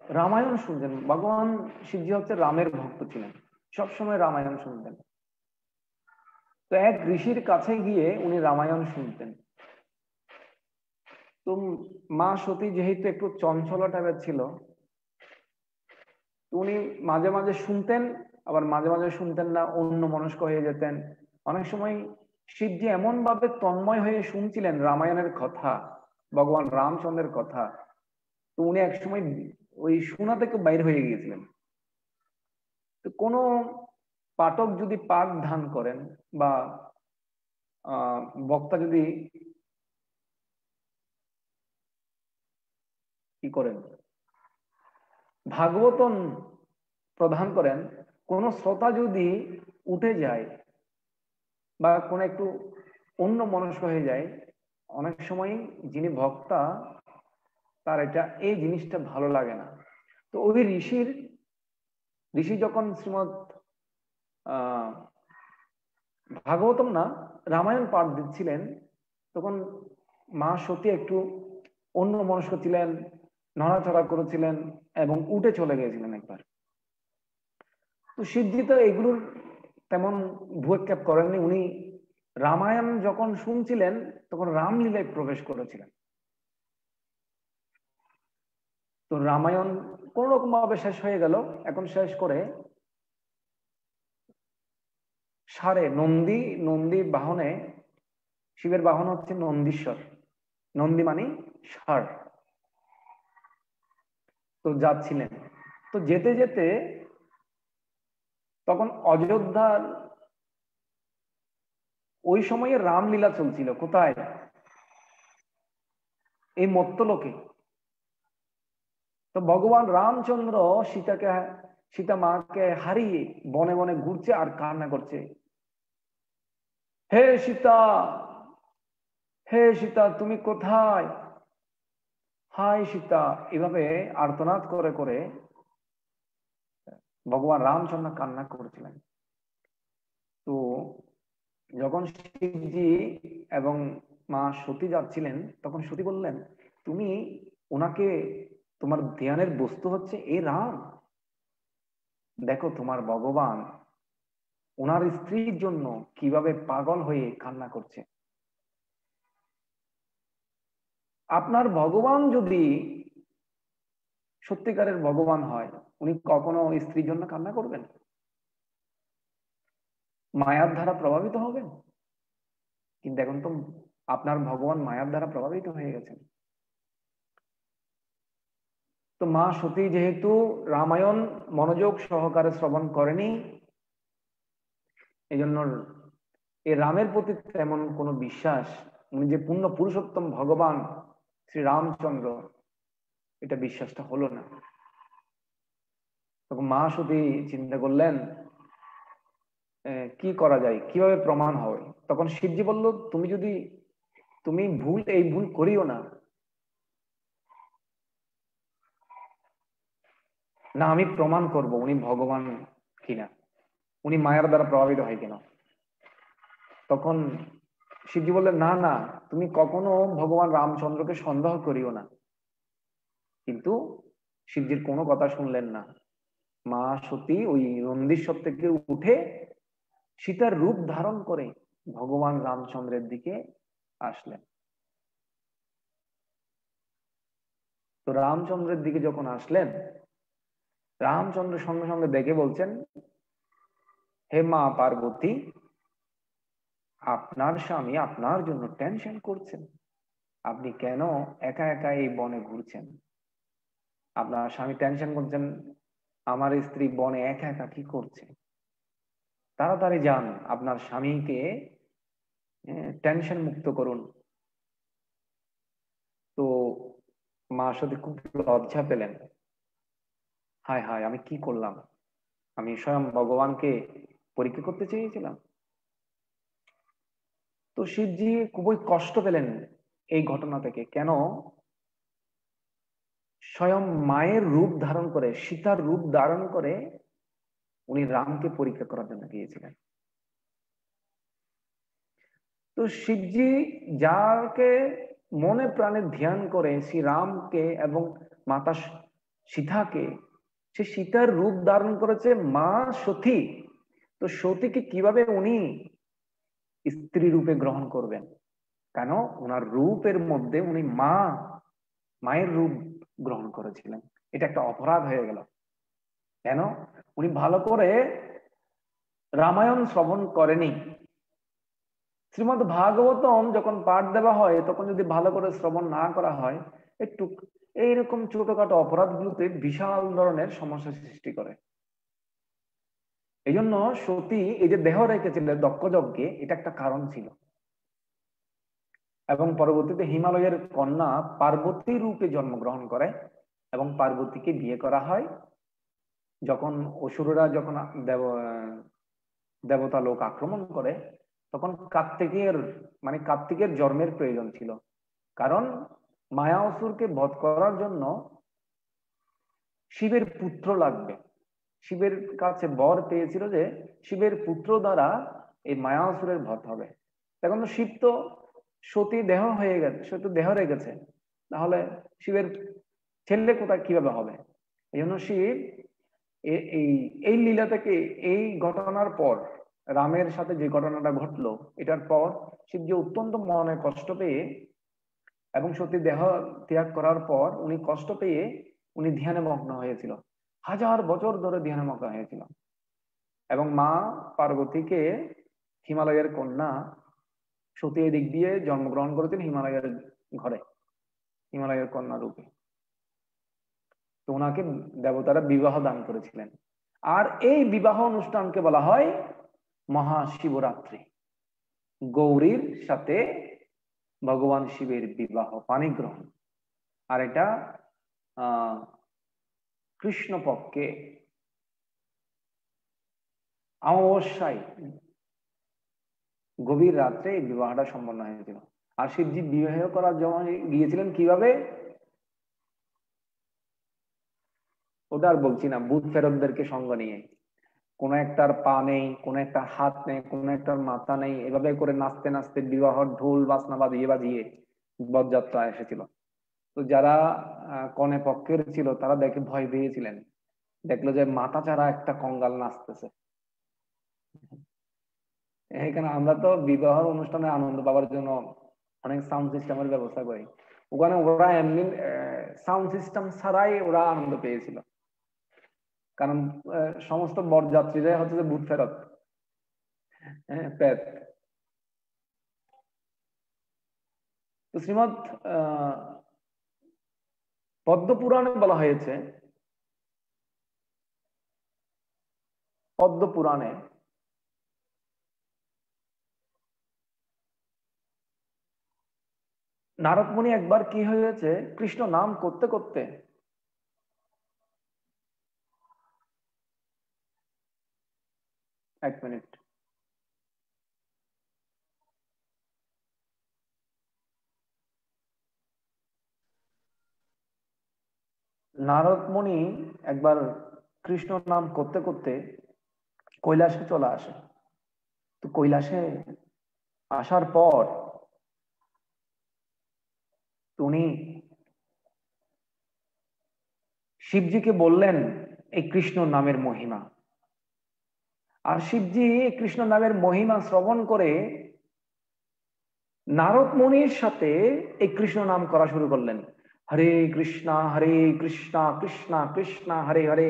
A: রামায়ণ শুনতেন। ভগবান শিবজি হচ্ছে রামের ভক্ত ছিলেন, সবসময় রামায়ণ শুনতেন। তো এক ঋষির কাছে গিয়ে উনি রামায়ণ শুনতেন। তো মা সতী যেহেতু একটু চঞ্চলা টাইপের ছিল, তো উনি মাঝে মাঝে শুনতেন, আবার মাঝে মাঝে শুনতেন না, অন্য মনস্ক হয়ে যেতেন। অনেক সময় শিবজি এমন ভাবে তন্ময় হয়ে শুনছিলেন রামায়ণের কথা, ভগবান রামচন্দ্রের কথা, তো উনি একসময় ওই শোনা থেকে বাইর হয়ে গিয়েছিলেন। তো কোনো পাঠক যদি পাঠ ধান করেন বা বক্তা যদি কি করেন, ভাগবতন প্রদান করেন, কোন শ্রোতা যদি উঠে যায় বা কোন একটু অন্য মনস্ক হয়ে যায়, অনেক সময় যিনি ভক্তা তার এই জিনিসটা ভালো লাগে না। তো ওই ঋষি যখন শ্রীমৎ ভাগবতম না রামায়ণ পাঠ দিচ্ছিলেন, তখন মা সতী একটু অন্য মনস্ক ছিলেন, নড়াচড়া করেছিলেন এবং উঠে চলে গিয়েছিলেন একবার। তো শিবজি তো এগুলোর তেমন ভ্রুক্ষেপ করেননি। উনি রামায়ণ যখন শুনছিলেন তখন রামলীলায় প্রবেশ করেছিলেন। তো রামায়ণ কোন রকম ভাবে শেষ হয়ে গেল। এখন শেষ করে সারে নন্দী বাহনে, শিবের বাহন হচ্ছে নন্দীশ্বর, নন্দী মানে ষাঁড়, তো যাচ্ছিলেন। তো যেতে যেতে তখন অযোধ্যার ওই সময়ে রামলীলা চলছিল। কোথায়? এই মর্ত্যলোকে। তো ভগবান রামচন্দ্র সীতা মাকে হারিয়ে বনে বনে ঘুরছে আর কান্না করছে, হে সীতা, হে সীতা তুমি কোথায়, হায় সীতা, এভাবে আর্তনাদ করে করে ভগবান রামচন্দ্র কান্না করেছিলেন। তো যখন শিবজি এবং মা সতী যাচ্ছিলেন, তখন সতী বললেন, তুমি ওনাকে, তোমার ধ্যানের বস্তু হচ্ছে এ রাম, দেখো তোমার ভগবান ওনার স্ত্রীর জন্য কিভাবে পাগল হয়ে কান্না করছে। আপনার ভগবান যদি সত্যিকারের ভগবান হয়, উনি কখনো স্ত্রীর জন্য কান্না করবেন? মায়ার দ্বারা প্রভাবিত হবেন? কিন্তু এখন তো আপনার ভগবান মায়ার দ্বারা প্রভাবিত হয়ে গেছেন। তো মা সতী যেহেতু রামায়ণ মনোযোগ সহকারে শ্রবণ করেনি, এই জন্য এই রামের প্রতি তেমন কোনো বিশ্বাস, উনি যে পূর্ণ পুরুষোত্তম ভগবান শ্রী রামচন্দ্র, এটা বিশ্বাসটা হলো না। তখন মা সতী চিন্তা করলেন কি করা যায়, কিভাবে প্রমাণ হবে। তখন শিবজি বলল, তুমি এই ভুল করিও না। না, আমি প্রমাণ করব উনি ভগবান কিনা, উনি মায়ার দ্বারা প্রভাবিত হয় কিনা। তখন শিবজি বললেন, না না, তুমি কখনো ভগবান রামচন্দ্রকে সন্দেহ করিও না। কিন্তু শিবজির কোনো কথা শুনলেন না। মা সতী ওই নন্দীশ্বর থেকে উঠে সীতার রূপ ধারণ করে ভগবান রামচন্দ্রের দিকে আসলেন। তো রামচন্দ্রের দিকে যখন আসলেন, রামচন্দ্র সঙ্গে সঙ্গে দেখে বলছেন, হে মা পার্বতী, আপনার স্বামী আপনার জন্য টেনশন করছেন। আপনি কেন একা একা এই বনে ঘুরছেন? আপনার স্বামী টেনশন করছেন, আমার স্ত্রী বনে একা একা কি করছে। তাড়াতাড়ি যান, আপনার স্বামীকে টেনশন মুক্ত করুন। তো মা সতী খুব লজ্জা পেলেন, হায় হায়, আমি কি করলাম, আমি স্বয়ং ভগবানকে পরীক্ষা করতে চেয়েছিলাম। তো শিবজি খুবই কষ্ট পেলেন এই ঘটনা থেকে। কেন? স্বয়ং মায়ের রূপ ধারণ করে, সীতার রূপ ধারণ করে উনি রামকে পরীক্ষা করার জন্য গিয়েছিলেন। তো শিবজি যাকে মনে প্রাণে ধ্যান করে, শ্রী রামকে এবং মাতা সীতাকে, সে সীতার রূপ ধারণ করেছে মা সতী। তো সতীকে কিভাবে উনি স্ত্রী রূপে গ্রহণ করবেন? কেন? ওনার রূপের মধ্যে উনি মায়ের রূপ গ্রহণ করেছিলেন। এটা একটা অপরাধ হয়ে গেল। কেন? উনি ভালো করে রামায়ণ শ্রবণ করেনি। শ্রীমদ্ ভাগবতম যখন পাঠ দেওয়া হয়, তখন যদি ভালো করে শ্রবণ না করা হয়, একটু এইরকম ছোটখাটো অপরাধগুলোতে বিশাল ধরনের সমস্যা সৃষ্টি করে। এই জন্য সতী এই যে দেহ রেখেছিলেন দক্ষযজ্ঞে, এটা একটা কারণ ছিল। এবং পরবর্তীতে হিমালয়ের কন্যা পার্বতী রূপে জন্মগ্রহণ করে এবং পার্বতীকে বিয়ে করা হয়। যখন অসুররা যখন দেবতা লোক আক্রমণ করে, তখন কার্তিকের জন্মের প্রয়োজন ছিল। কারণ মায়া অসুরকে বধ করার জন্য শিবের পুত্র লাগবে। শিবের কাছে বর পেয়েছিল যে শিবের পুত্র দ্বারা এই মায়া অসুরের বধ হবে। এখন তো শিব তো সতী দেহ হয়ে গেছে, সে তো দেহ রেখেছে, তাহলে শিবের ছেলে কোথায় কিভাবে হবে? এই জন্য শিব এই এই লীলা থেকে, এই ঘটনার পর, রামের সাথে যে ঘটনাটা ঘটলো এটার পর শিব যে অত্যন্ত মনে কষ্ট পেয়ে এবং সতী দেহ ত্যাগ করার পর উনি কষ্ট পেয়ে উনি ধ্যানে মগ্ন হয়েছিল। 1000 বছর ধরে ধ্যানে মগ্ন হয়েছিল। এবং মা পার্বতীকে হিমালয়ের কন্যা সতী দিক দিয়ে জন্মগ্রহণ করেছেন হিমালয়ের ঘরে, হিমালয়ের কন্যা রূপে। তো ওনাকে দেবতারা বিবাহ দান করেছিলেন। আর এই বিবাহ অনুষ্ঠানকে বলা হয় মহাশিবরাত্রি। গৌরীর সাথে ভগবান শিবের বিবাহ, পানি গ্রহণ। আর এটা কৃষ্ণপক্ষে অমাবস্যায় গভীর রাত্রে এই বিবাহটা সম্পন্ন হয়েছিল। আর শিবজি বিবাহ করার জন্য গিয়েছিলেন কিভাবে, ওটা আর বলছি না। ভূত ফেরতদেরকে সঙ্গ নিয়ে, কোন একটার পা নেই, কোন একটা হাত নেই, কোন একটার মাথা নেই, এভাবে করে নাচতে নাচতে বিবাহর ঢোল বাজনা বাজিয়ে বাজিয়ে বরযাত্রা এসেছিল। তো যারা কনে পক্ষের ছিল তারা দেখে ভয় পেয়েছিলেন, দেখলো যে মাথা ছাড়া একটা কঙ্গাল নাচতেছে। এখানে আমরা তো বিবাহ অনুষ্ঠানে আনন্দ পাওয়ার জন্য অনেক সাউন্ড সিস্টেমের ব্যবস্থা করি, ওখানে ওরা এমনি সাউন্ড সিস্টেম ছাড়াই ওরা আনন্দ পেয়েছিল, কারণ সমস্ত বরযাত্রীরা হচ্ছে যে ভূত ফেরত, হ্যাঁ, প্রেত। তো শ্রীমৎ পদ্ম পুরাণে বলা হয়েছে, পদ্ম পুরাণে নারদ মুনি একবার কি হয়েছে, কৃষ্ণ নাম করতে করতে এক মিনিট, নারদ মুনি একবার কৃষ্ণ নাম করতে করতে কৈলাসে চলে আসে। তো কৈলাসে আসার পর উনি শিবজিকে বললেন এই কৃষ্ণ নামের মহিমা। আর শিবজি কৃষ্ণ নামের মহিমা শ্রবণ করে নারদ মুনির সাথে এই কৃষ্ণ নাম করা শুরু করলেন। হরে কৃষ্ণ কৃষ্ণ কৃষ্ণ হরে হরে,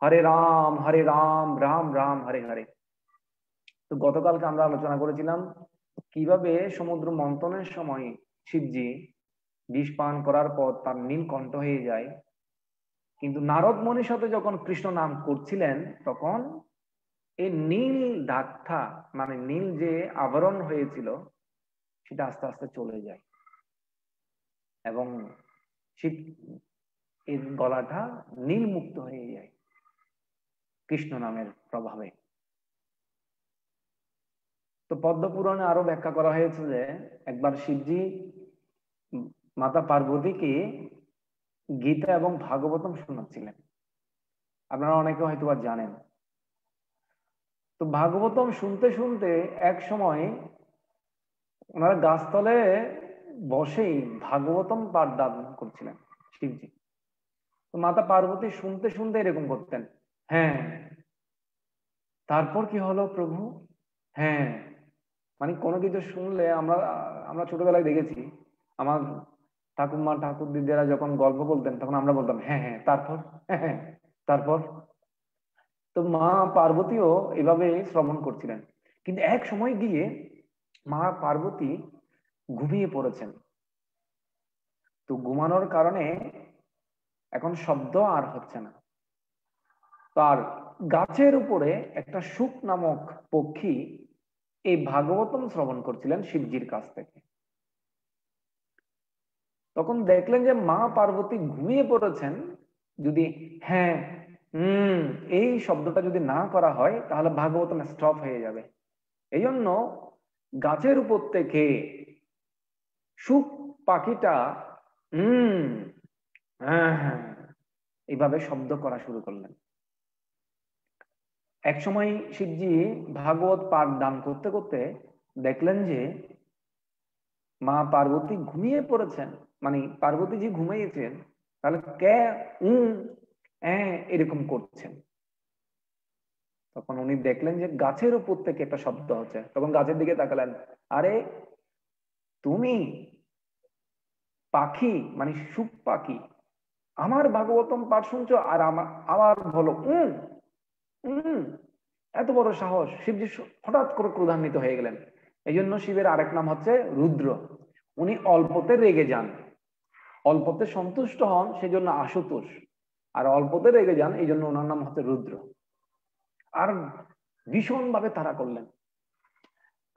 A: হরে রাম রাম রাম হরে হরে। তো গতকালকে আমরা আলোচনা করেছিলাম কিভাবে সমুদ্র মন্থনের সময় শিবজি বিষ পান করার পর তার নীল কণ্ঠ হয়ে যায়, কিন্তু নারদ মুনির সাথে যখন কৃষ্ণ নাম করছিলেন তখন এই নীল দাগটা, মানে নীল যে আবরণ হয়েছিল সেটা আস্তে আস্তে চলে যায় এবং শিব এর গলাটা নীল মুক্ত হয়ে যায় কৃষ্ণ নামের প্রভাবে। তো পদ্ম পুরাণে আরো ব্যাখ্যা করা হয়েছে যে একবার শিবজি মাতা পার্বতীকে গীতা এবং ভাগবতম শোনাচ্ছিলেন, আপনারা অনেকে হয়তো আর জানেন। তো ভাগবতম শুনতে শুনতে এক সময় ওনারা গাছতলে বসেই ভাগবতম পাঠ দান করছিলেন শিবজি। তো মাতা পার্বতী শুনতে শুনতে এরকম করতেন, হ্যাঁ তারপর কি হলো প্রভু, হ্যাঁ, মানে কোনো কিছু শুনলে আমরা আমরা ছোটবেলায় দেখেছি আমার ঠাকুরমা ঠাকুর দিদিরা যখন গল্প বলতেন তখন আমরা বলতাম হ্যাঁ হ্যাঁ তারপর, হ্যাঁ হ্যাঁ তারপর। তো মা পার্বতীও এভাবে শ্রবণ করছিলেন, কিন্তু এক সময় গিয়ে মা পার্বতী ঘুমিয়ে পড়েছেন। তো ঘুমানোর কারণে এখন শব্দ আর হচ্ছে না। তার গাছের উপরে একটা সুখ নামক পক্ষী এই ভাগবতম শ্রবণ করছিলেন শিবজির কাছ থেকে। তখন দেখলেন যে মা পার্বতী ঘুমিয়ে পড়েছেন, যদি হ্যাঁ এই শব্দটা যদি না করা হয় তাহলে ভাগবতম স্টপ হয়ে যাবে। এই জন্য গাছের উপর থেকে সুখ পাখিটা হ্যাঁ হ্যাঁ এইভাবে শব্দ করা শুরু করলেন। এক সময় শিবজি ভাগবত পাঠ দান করতে করতে দেখলেন যে মা পার্বতী ঘুমিয়ে পড়েছেন, মানে পার্বতীজি ঘুমিয়েছেন, তাহলে কে এরকম করছেন। তখন উনি দেখলেন যে গাছের উপর থেকে একটা শব্দ হচ্ছে, তখন গাছের দিকে তাকালেন, আরে তুমি পাখি মানে সুখ পাখি আমার ভাগবতম পাঠ শুনছো আর আমার বলো এত বড় সাহস। শিবজি হঠাৎ করে ক্রোধান্বিত হয়ে গেলেন। এই জন্য শিবের আরেক নাম হচ্ছে রুদ্র। উনি অল্পতে রেগে যান, অল্পতে সন্তুষ্ট হন সেজন্য আশুতোষ, আর অল্পতে রেগে যান এই জন্য ওনার নাম হচ্ছে রুদ্র। আর ভীষণ ভাবে তাড়া করলেন,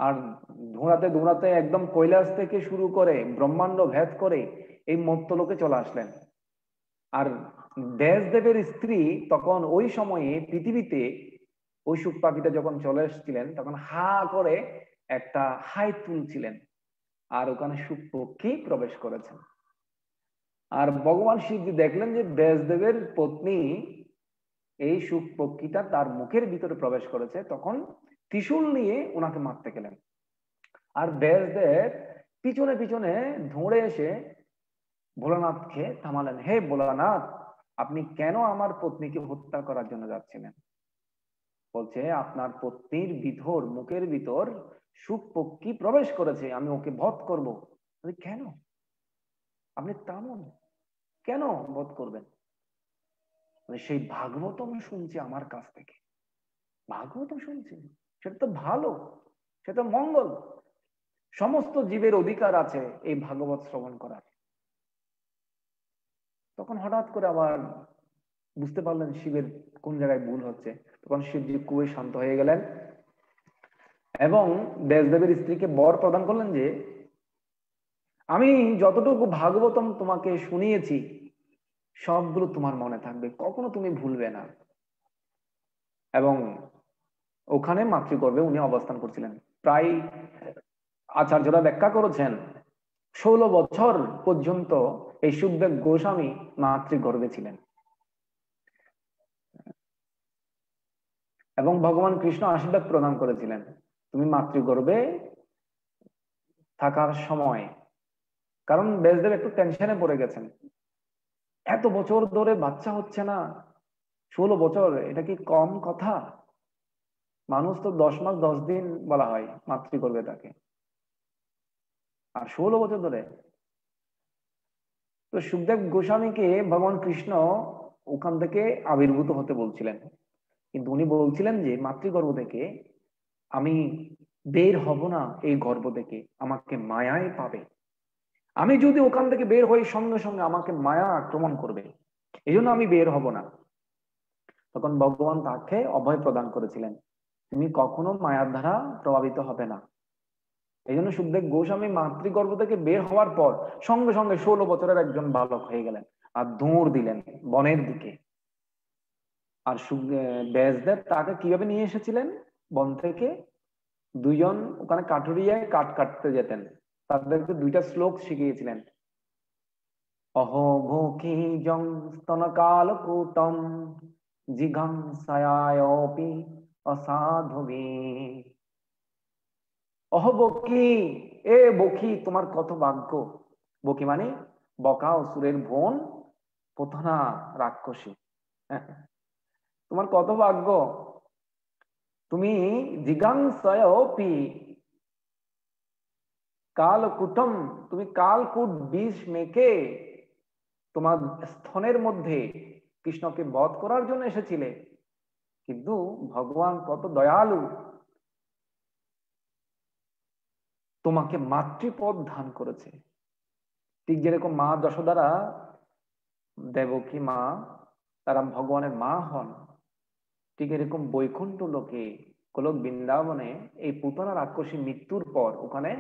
A: আর দৌড়াতে দৌড়াতে একদম কৈলাস থেকে শুরু করে ব্রহ্মাণ্ড ভেদ করে এই মর্ত্যলোকে চলে আসলেন। আর ব্যাসদেবের স্ত্রী তখন ওই সময়ে পৃথিবীতে ওই সুখ পাখিটা যখন চলে এসেছিলেন তখন হা করে একটা হাই তুলছিলেন, আর ওখানে সুখ পক্ষী প্রবেশ করেছেন। আর ভগবান শিবজি দেখলেন যে ব্যাসদেবের পত্নী এই সুখ পক্ষীটা তার মুখের ভিতরে প্রবেশ করেছে, তখন ত্রিশূল নিয়ে ওনাকে মারতে গেলেন। আর ব্যাসদেব পিছনে পিছনে ধরে এসে ভোলানাথকে থামালেন, হে ভোলানাথ আপনি কেন আমার পত্নীকে হত্যা করার জন্য যাচ্ছিলেন? বলছে আপনার পত্নীর ভিতর, মুখের ভিতর সুখ পক্ষী প্রবেশ করেছে, আমি ওকে বধ করব। কেন? আপনি তেমন কেন বধ করবেন? সেই ভাগবতম শুনছে আমার কাছ থেকে, ভাগবতম শুনছে, সেটা তো ভালো, সেটা মঙ্গল। সমস্ত জীবের অধিকার আছে এই ভাগবত শ্রবণ করার। তখন হঠাৎ করে আবার বুঝতে পারলেন শিবের কোন জায়গায় ভুল হচ্ছে। তখন শিবজি খুবই শান্ত হয়ে গেলেন এবং ব্যাসদেবের স্ত্রীকে বর প্রদান করলেন যে আমি যতটুকু ভাগবতম তোমাকে শুনিয়েছি সবগুলো তোমার মনে থাকবে, কখনো তুমি ভুলবে না। এবং ওখানে মাতৃগর্ভে উনি অবস্থান করছিলেন প্রায়, আচার্যরা ব্যাখ্যা করেছেন 16 বছর পর্যন্ত এই সুখদেব গোস্বামী মাতৃগর্ভে ছিলেন। এবং ভগবান কৃষ্ণ আশীর্বাদ প্রদান করেছিলেন তুমি মাতৃগর্ভে থাকার সময়, কারণ ব্যাসদেব একটু টেনশনে পড়ে গেছেন, এত বছর ধরে বাচ্চা হচ্ছে না, 16 বছর, এটা কি কম কথা? মানুষ তো 10 মাস 10 দিন বলা হয় মাতৃগর্ভে থাকে, আর 16 বছর ধরে। তো সুখদেব গোস্বামীকে ভগবান কৃষ্ণ ওখান থেকে আবির্ভূত হতে বলছিলেন, কিন্তু উনি বলছিলেন যে মাতৃগর্ভ থেকে আমি বের হব না, এই গর্ভ থেকে আমাকে মায়ায় পাবে, আমি যদি ওখান থেকে বের হই সঙ্গে সঙ্গে আমাকে মায়া আক্রমণ করবে, এই জন্য আমি বের হব না। তখন ভগবান তাকে অভয় প্রদান করেছিলেন, তুমি কখনো মায়ার দ্বারা প্রভাবিত হবে না। এই জন্য সুখদেব গোস্বামী মাতৃগর্ভ থেকে বের হওয়ার পর সঙ্গে সঙ্গে 16 বছরের একজন বালক হয়ে গেলেন আর দৌড় দিলেন বনের দিকে। আর ব্যাসদেব তাকে কিভাবে নিয়ে এসেছিলেন বন থেকে? দুইজন ওখানে কাঠুরিয়ায় কাঠ কাটতে যেতেন, তাদেরকে দুইটা শ্লোক শিখিয়েছিলেন, অহো ভোকি জং স্তনকালকূটম জিঘাংসায়াপি অসাধুভি। অহ বকি, এ বকি তোমার কত ভাগ্য। বকি মানে বকা অসুরের বোন, পুতনা রাক্ষসী। তোমার কত ভাগ্য, তুমি জিঘাংসায়াপি কালকূটম, তুমি কালকূট বিষ মেখে তোমার স্তনের মধ্যে কৃষ্ণকে বধ করার জন্য এসেছিলে, কিন্তু ভগবান কত দয়ালু, তোমাকে মাতৃপদ দান করেছে। ঠিক যেরকম মা যশোদারা, দেবকী মা, তারা ভগবানের মা হন, ঠিক এরকম বৈকুণ্ঠ লোকে গোলক বৃন্দাবনে এই পুতনা রাক্ষসী মৃত্যুর পর ওখানে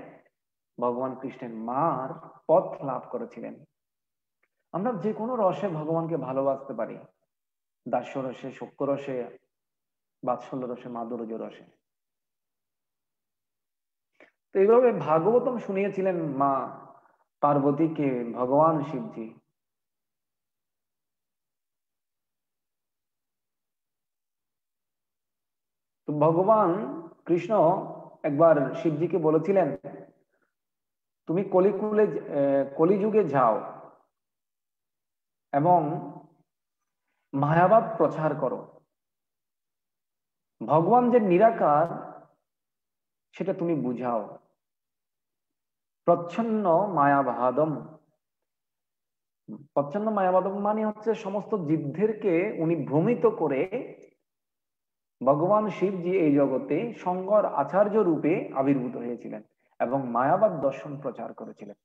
A: ভগবান কৃষ্ণের মার পথ লাভ করেছিলেন। আমরা যে কোনো রসে ভগবানকে ভালোবাসতে পারি, দাস্য রসে, সক্য রসে, বাৎসল্য রসে, মাধুর্য রসে। তো এইভাবে ভাগবতম শুনিয়েছিলেন মা পার্বতীকে ভগবান শিবজি। তো ভগবান কৃষ্ণ একবার শিবজিকে বলেছিলেন তুমি কলিযুগে যাও এবং মায়াবাদ প্রচার করো। ভগবান যে নিরাকার সেটা তুমি বুঝাও। প্রচ্ছন্ন মায়াবাদম, প্রচ্ছন্ন মায়াবাদম মানে হচ্ছে সমস্ত জীবদেরকে উনি ভ্রমিত করে ভগবান শিবজি এই জগতে শঙ্কর আচার্য রূপে আবির্ভূত হয়েছিলেন এবং মায়াবাদ দর্শন প্রচার করেছিলেন।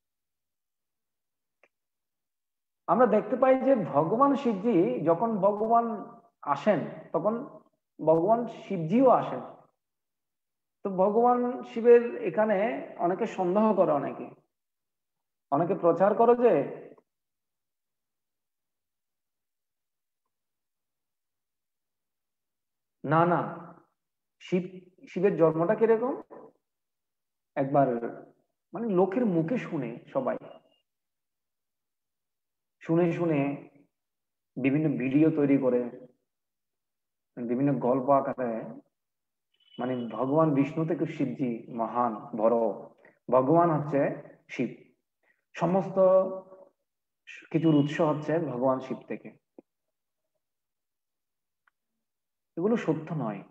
A: আমরা দেখতে পাই যে ভগবান শিবজি যখন ভগবান আসেন তখন ভগবান শিবজিও আসেন। তো ভগবান শিবের এখানে অনেকে সন্দেহ করে, অনেকে অনেকে প্রচার করে যে না না, শিব শিবের জন্মটা কিরকম, একবার মানে লোকের মুখে শুনে সবাই শুনে শুনে বিভিন্ন ভিডিও তৈরি করে, বিভিন্ন গল্প আকারে, মানে ভগবান বিষ্ণু থেকে শিবজি মহান বড়, ভগবান হচ্ছে শিব, সমস্ত কিছুর উৎস হচ্ছে ভগবান শিব থেকে। এগুলো সত্য নয়।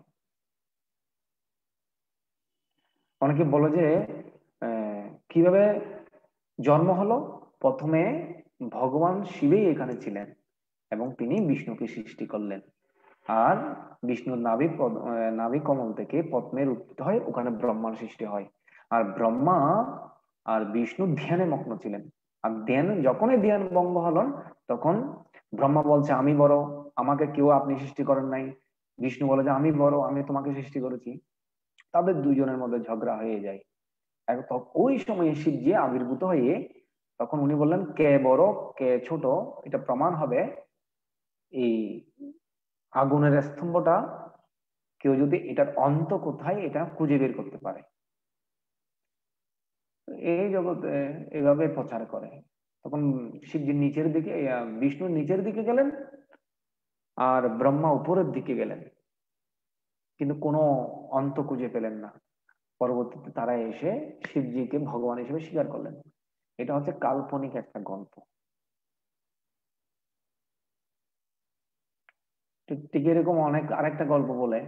A: অনেকে বলে যে কিভাবে জন্ম হলো। প্রথমে ভগবান শিবই এখানে ছিলেন এবং তিনি বিষ্ণুকে সৃষ্টি করলেন। আর বিষ্ণুর নাভি কমল থেকে পদ্মের উত্থিত হয়, ওখানে ব্রহ্মার সৃষ্টি হয়। আর ব্রহ্মা আর বিষ্ণু ধ্যানে মগ্ন ছিলেন। আর যখনই ধ্যান ভঙ্গ হলেন, তখন ব্রহ্মা বলছে আমি বড়, আমাকে কেউ আপনি সৃষ্টি করেন নাই। বিষ্ণু বলে যে আমি বড়, আমি তোমাকে সৃষ্টি করেছি। তাদের দুইজনের মধ্যে ঝগড়া হয়ে যায়। ওই সময়ে শিবজি আবির্ভূত হয়ে তখন উনি বললেন কে বড় কে ছোট এটা প্রমাণ হবে এই আগুনের স্তম্ভটা, কেউ যদি এটার অন্ত কোথায় এটা খুঁজে বের করতে পারে। এই জগতে এভাবে প্রচার করে। তখন শিবজি নিচের দিকে, বিষ্ণু নিচের দিকে গেলেন আর ব্রহ্মা উপরের দিকে গেলেন, কিন্তু কোনো অন্ত খুঁজে পেলেন না। পরবর্তীতে তারা এসে শিবজিকে ভগবান হিসেবে স্বীকার করলেন। এটা হচ্ছে কাল্পনিক একটা গল্প। ঠিক এরকম অনেক আরেকটা গল্প বলে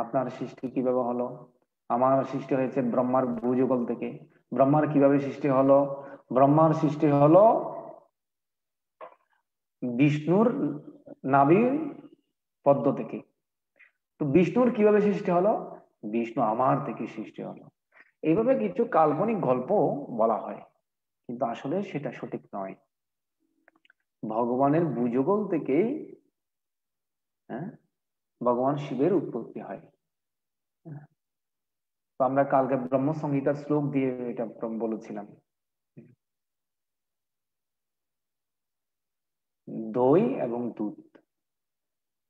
A: আপনার সৃষ্টি কিভাবে হলো। আমার সৃষ্টি হয়েছে ব্রহ্মার ভূযুগল থেকে। ব্রহ্মার কিভাবে সৃষ্টি হলো? ব্রহ্মার সৃষ্টি হলো বিষ্ণুর নাভির পদ্ম থেকে। তো বিষ্ণুর কিভাবে সৃষ্টি হলো? বিষ্ণু আমার থেকে সৃষ্টি হলো। এইভাবে কিছু কাল্পনিক গল্প বলা হয়, কিন্তু আসলে সেটা সঠিক নয়। ভগবানের ভূযুগল থেকেই হ্যাঁ ভগবান শিবের উৎপত্তি হয়। তো আমরা কালকে ব্রহ্ম সংহিতার শ্লোক দিয়ে এটা বলেছিলাম। দই এবং দুধ,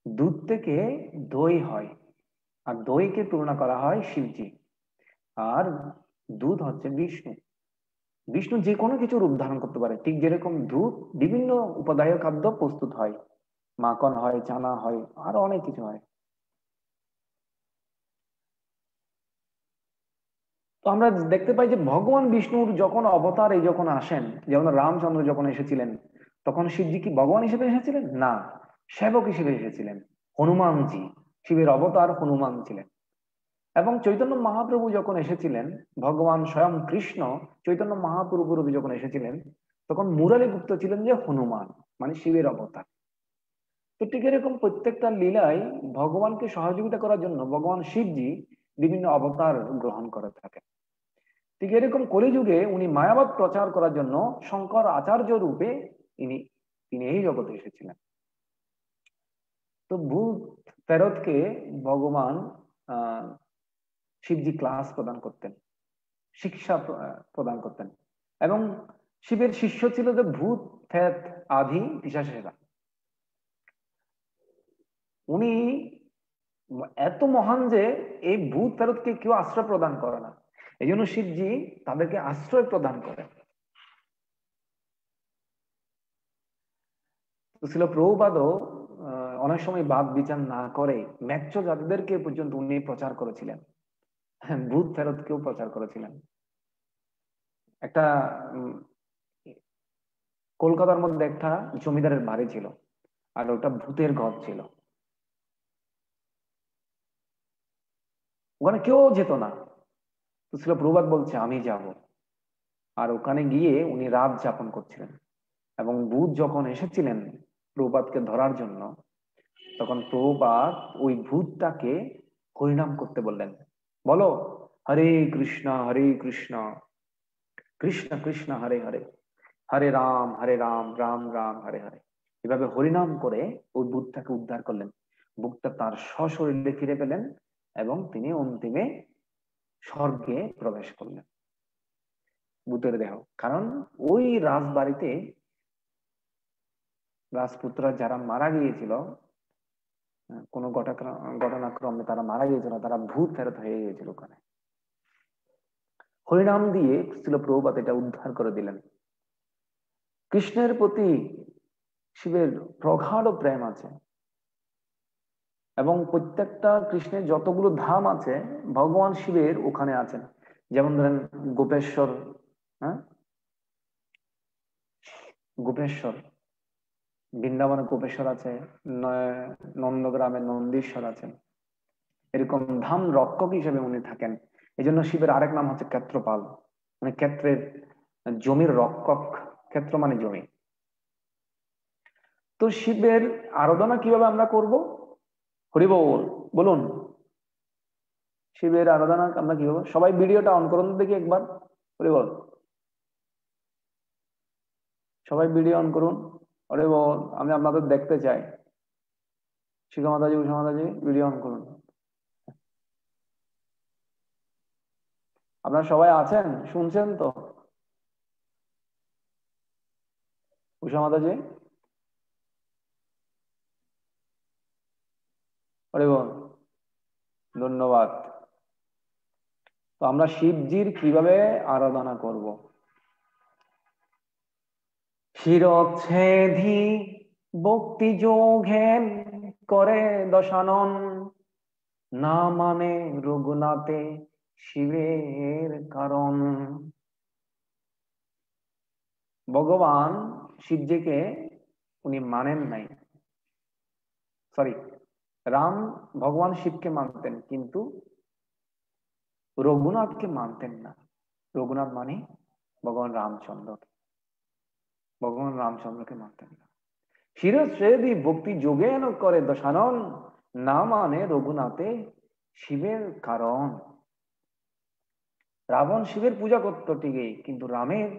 A: দুধ থেকে দই হয়, আর দইকে তুলনা করা হয় শিবজি। আর দুধ হচ্ছে বিষ্ণু। বিষ্ণু যে কোনো কিছু রূপ ধারণ করতে পারে, ঠিক যেরকম দুধ বিভিন্ন উপাদায় খাদ্য প্রস্তুত হয়, মাখন হয়, চানা হয়, আরো অনেক কিছু হয়। তো আমরা দেখতে পাই যে ভগবান বিষ্ণুর যখন অবতার এই যখন আসেন, যেমন রামচন্দ্র যখন এসেছিলেন, তখন শিবজি কি ভগবান হিসেবে এসেছিলেন? না, সেবক হিসেবে এসেছিলেন। হনুমানজি, শিবের অবতার হনুমান ছিলেন। এবং চৈতন্য মহাপ্রভু যখন এসেছিলেন, ভগবান স্বয়ং কৃষ্ণ চৈতন্য মহাপ্রভু রূপে যখন এসেছিলেন, তখন মুরারি গুপ্ত ছিলেন যে হনুমান, মানে শিবের অবতার। তো ঠিক এরকম প্রত্যেকটা লীলায় ভগবানকে সহযোগিতা করার জন্য ভগবান শিবজি বিভিন্ন অবতার গ্রহণ করে থাকেন। ঠিক এরকম কলিযুগে উনি মায়াবাদ প্রচার করার জন্য শঙ্কর আচার্য রূপে তিনি তিনি এই জগতে এসেছিলেন। তো ভূত ফেরতকে ভগবান আহ শিবজি ক্লাস প্রদান করতেন, শিক্ষা প্রদান করতেন। এবং শিবের শিষ্য ছিল যে ভূত ফেত আধি পিশাচেরা। উনি এত মহান যে এই ভূত ফেরতকে কেউ আশ্রয় প্রদান করে না, এই জন্য শিবজি তাদেরকে আশ্রয় প্রদান করেন। তো ছিল প্রভুপাদও অনেক সময় বাদ বিচার না করে ম্যাচ্য জাতিদেরকে পর্যন্ত উনি প্রচার করেছিলেন। হ্যাঁ, ভূত ফেরতকেও প্রচার করেছিলেন। একটা কলকাতার মধ্যে একটা জমিদারের বাড়ি ছিল, আর ওটা ভূতের ঘর ছিল। ওখানে কেউ যেত না। তো ছিল প্রভাত বলছে আমি যাব। আর ওখানে গিয়ে উনি রাত যাপন করছিলেন। এবং ভূত যখন এসেছিলেন প্রভাতকে ধরার জন্য, তখন প্রভুপাদ ওই ভূতটাকে হরিনাম করতে বললেন। বলো হরে কৃষ্ণ কৃষ্ণ কৃষ্ণ হরে হরে, হরে রাম রাম রাম হরে হরে। এভাবে হরিনাম করে ওই ভূতটাকে উদ্ধার করলেন। ভূতটা তার সশরীরে ফিরে পেলেন এবং তিনি অন্তিমে স্বর্গে প্রবেশ করলেন, ভূতের দেহ। কারণ ওই রাজবাড়িতে রাজপুত্ররা যারা মারা গিয়েছিল, কোনো ঘটনাক্রমে তারা মারা গিয়েছিল, তারা ভূত ফেরত হয়ে গিয়েছিল ওখানে। হরিনাম দিয়ে ছিল প্রভুপাত এটা উদ্ধার করে দিলেন। কৃষ্ণের প্রতি শিবের প্রগাঢ় প্রেম আছে, এবং প্রত্যেকটা কৃষ্ণের যতগুলো ধাম আছে ভগবান শিবের ওখানে আছেন। যেমন ধরেন গোপেশ্বর, হ্যাঁ গোপেশ্বর, বৃন্দাবনে গোপেশ্বর আছে, নন্দগ্রামে নন্দীশ্বর আছেন। এরকম ধাম রক্ষক হিসেবে উনি থাকেন। এই জন্য শিবের আরেক নাম হচ্ছে ক্ষেত্রপাল, মানে ক্ষেত্রের, জমির রক্ষক। ক্ষেত্র মানে জমি। তো শিবের আরাধনা কিভাবে আমরা করব? হরি বল, বলুন। শিবের আরাধনা আমরা কিভাবে, সবাই ভিডিওটা অন করুন দেখি একবার। হরি বল, সবাই ভিডিও অন করুন। হরি বল, আমি আপনাদের দেখতে চাই। শিখা মাতাজি, উষা মাতাজি, ভিডিও অন করুন। আপনারা সবাই আছেন, শুনছেন তো? উষা মাতাজি, হরি বল, ধন্যবাদ। তো আমরা শিবজির কিভাবে আরাধনা করব? শিরচ্ছেদী ভক্তি যোগেন করে দশানন, না মানে রঘুনাথে শিবের কারণ। ভগবান শিবজিকে উনি মানেন নাই, সরি, রাম ভগবান শিবকে মানতেন কিন্তু রঘুনাথকে মানতেন না। রঘুনাথ মানে ভগবান রামচন্দ্রকে, ভগবান রামচন্দ্রকে মানতেন না। শিরচ্ছেদী ভক্তি যোগেন করে দশানন, না মানে রঘুনাথে শিবের কারণ। রাবণ শিবের পূজা করত ঠিকই, কিন্তু রামের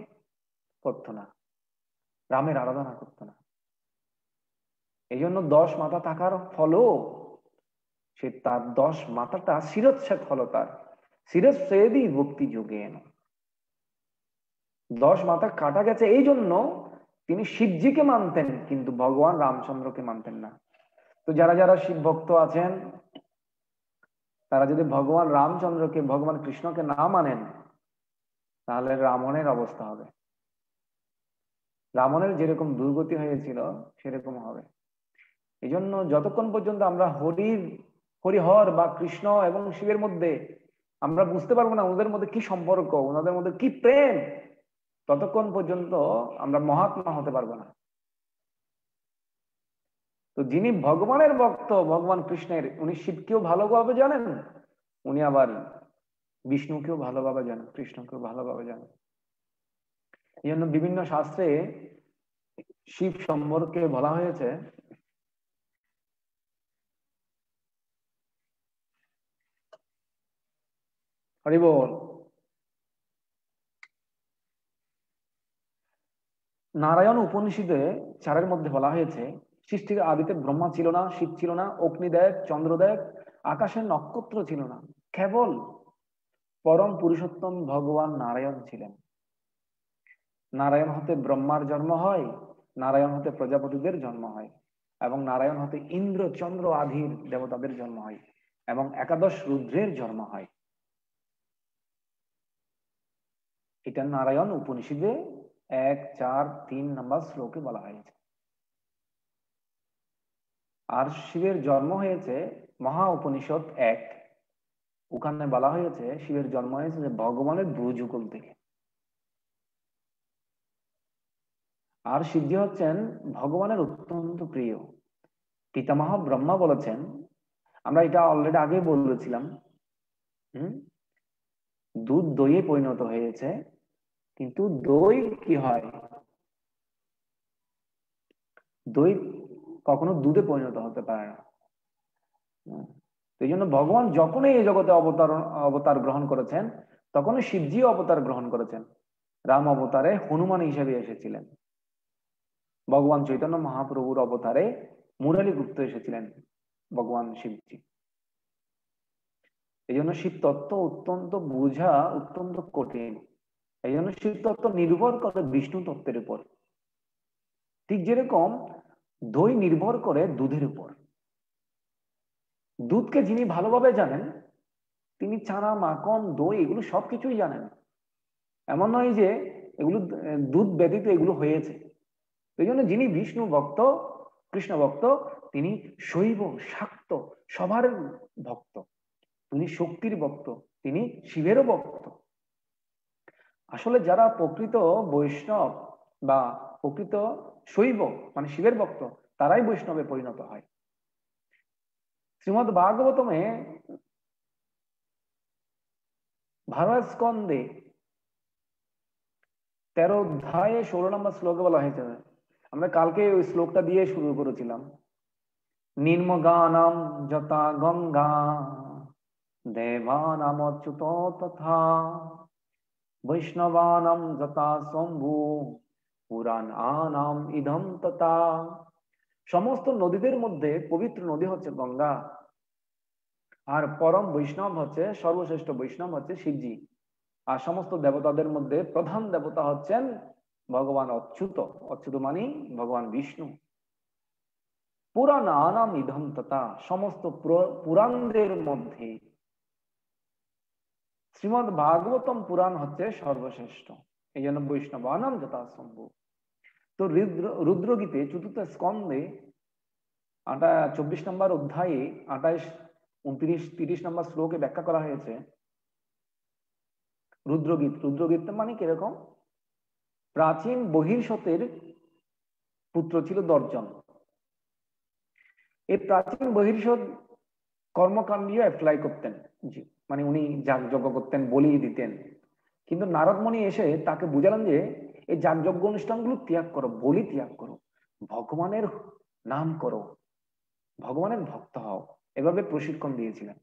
A: করত না, রামের আরাধনা করত না। এই জন্য 10 মাথা থাকার ফলও সে তার 10 মাথাটা শিরচ্ছেদ হলো তার। শিরচ্ছেদই ভক্তি যোগেন, 10 মাথা কাটা গেছে, এই জন্য তিনি শিবজিকে মানতেন কিন্তু ভগবান রামচন্দ্রকে মানতেন না। তো যারা যারা শিব ভক্ত আছেন, তারা যদি ভগবান রামচন্দ্রকে, ভগবান কৃষ্ণকে না মানেন, তাহলে রাবণের অবস্থা হবে। রাবণের যেরকম দুর্গতি হয়েছিল সেরকম হবে। এই জন্য যতক্ষণ পর্যন্ত আমরা হরিহর বা কৃষ্ণ এবং শিবের মধ্যে আমরা বুঝতে পারবো না ওদের মধ্যে কি সম্পর্ক, ওনাদের মধ্যে কি প্রেম, ততক্ষণ পর্যন্ত আমরা মহাত্মা হতে পারবো না। তো যিনি ভগবানের ভক্ত, ভগবান কৃষ্ণের, উনি শিবকেও ভালোভাবে জানেন, উনি আবার বিষ্ণুকেও ভালোভাবে জানেন, কৃষ্ণকেও ভালোভাবে জানেন। এই জন্য বিভিন্ন শাস্ত্রে শিব সম্পর্কে বলা হয়েছে, হরি বল, নারায়ণ উপনিষদে 4-এর মধ্যে বলা হয়েছে, সৃষ্টির আদিতে ব্রহ্মা ছিল না, শিব ছিল না, অগ্নিদেব, চন্দ্রদেব, আকাশের নক্ষত্র ছিল না, কেবল পরম পুরুষোত্তম ভগবান নারায়ণ ছিলেন। নারায়ণ হতে ব্রহ্মার জন্ম হয়, নারায়ণ হতে প্রজাপতিদের জন্ম হয়, এবং নারায়ণ হতে ইন্দ্র, চন্দ্র আদির দেবতাদের জন্ম হয়, এবং 11 রুদ্রের জন্ম হয়। এটা নারায়ণ উপনিষদে 1, 4, 3 নম্বর শ্লোকে বলা হয়েছে। আর শিবের জন্ম হয়েছে মহা উপনিষদ 1, ওখানে বলা হয়েছে শিবের জন্ম হয়েছে যে ভগবানের ভ্রুযুগল থেকে। আর শিবজি হচ্ছেন ভগবানের অত্যন্ত প্রিয়। পিতামহ ব্রহ্মা বলেছেন, আমরা এটা অলরেডি আগে বলেছিলাম, দুধ দইয়ে পরিণত হয়েছে, কিন্তু দই কি হয়, দই কখনো দুধে পরিণত হতে পারে না। এই জন্য ভগবান যখনই এই জগতে অবতার গ্রহণ করেছেন, তখনই শিবজিও অবতার গ্রহণ করেছেন। রাম অবতারে হনুমান হিসেবে এসেছিলেন, ভগবান চৈতন্য মহাপ্রভুর অবতারে মুরালী গুপ্ত এসেছিলেন ভগবান শিবজি। এই জন্য শিব তত্ত্ব অত্যন্ত বোঝা অত্যন্ত কঠিন। এই জন্য শিব তত্ত্ব নির্ভর করে বিষ্ণু তত্ত্বের উপর, ঠিক যেরকম দই নির্ভর করে দুধের উপর। দুধকে যিনি ভালোভাবে জানেন, তিনি ছানা, মাখন, দই এগুলো সবকিছুই জানেন। এমন নয় যে এগুলো দুধ ব্যতীত এগুলো হয়েছে। এই জন্য যিনি বিষ্ণু ভক্ত, কৃষ্ণ ভক্ত, তিনি শৈব, শাক্ত সবার ভক্ত। তিনি শক্তির ভক্ত, তিনি শিবেরও ভক্ত। আসলে যারা প্রকৃত বৈষ্ণব বা প্রকৃত শৈব মানে শিবের ভক্ত, তারাই বৈষ্ণবে পরিণত হয়। শ্রীমদ ভাগবতমে ভারত স্কন্ধে 13 অধ্যায়ে 16 নম্বর শ্লোকে বলা হয়েছে, আমরা কালকে ওই শ্লোকটা দিয়ে শুরু করেছিলাম, নির্মগানাম যথা গঙ্গা দেবানাম অচ্যুত তথা বৈষ্ণবানাম যথা শম্ভু পুরাণানাম ইদম তথা। সমস্ত নদীদের মধ্যে পবিত্র নদী হচ্ছে গঙ্গা, আর পরম বৈষ্ণব হচ্ছে, সর্বশ্রেষ্ঠ বৈষ্ণব হচ্ছে শিবজি। আর সমস্ত দেবতাদের মধ্যে প্রধান দেবতা হচ্ছেন ভগবান অচ্যুত। অচ্যুত মানে ভগবান বিষ্ণু। পুরাণানাম ইদম তথা, সমস্ত পুরাণদের মধ্যে শ্রীমদ ভাগবতম পুরাণ হচ্ছে সর্বশ্রেষ্ঠ, এই জন্য বৈষ্ণবানাম যথাসম্ভব। তো রুদ্রগীতে চতুর্থ স্কন্ধে 24 নম্বর অধ্যায়ে 28, 29, 30 নম্বর শ্লোকে ব্যাখ্যা করা হয়েছে রুদ্রগীত। রুদ্রগীত মানে কিরকম? প্রাচীন বহির্ষতের পুত্র ছিল দর্জন। এই প্রাচীন বহির্ষদ কর্মকাণ্ডীয় অ্যাপ্লাই করতেন, মানে উনি যাগযজ্ঞ করতেন, বলি দিতেন। কিন্তু নারদমণি এসে তাকে বুঝালেন যে এই যাগযজ্ঞ অনুষ্ঠানগুলো ত্যাগ করো, বলি ত্যাগ করো, ভগবানের নাম করো, ভগবানের ভক্ত হও, এভাবে প্রশিক্ষণ দিয়েছিলেন।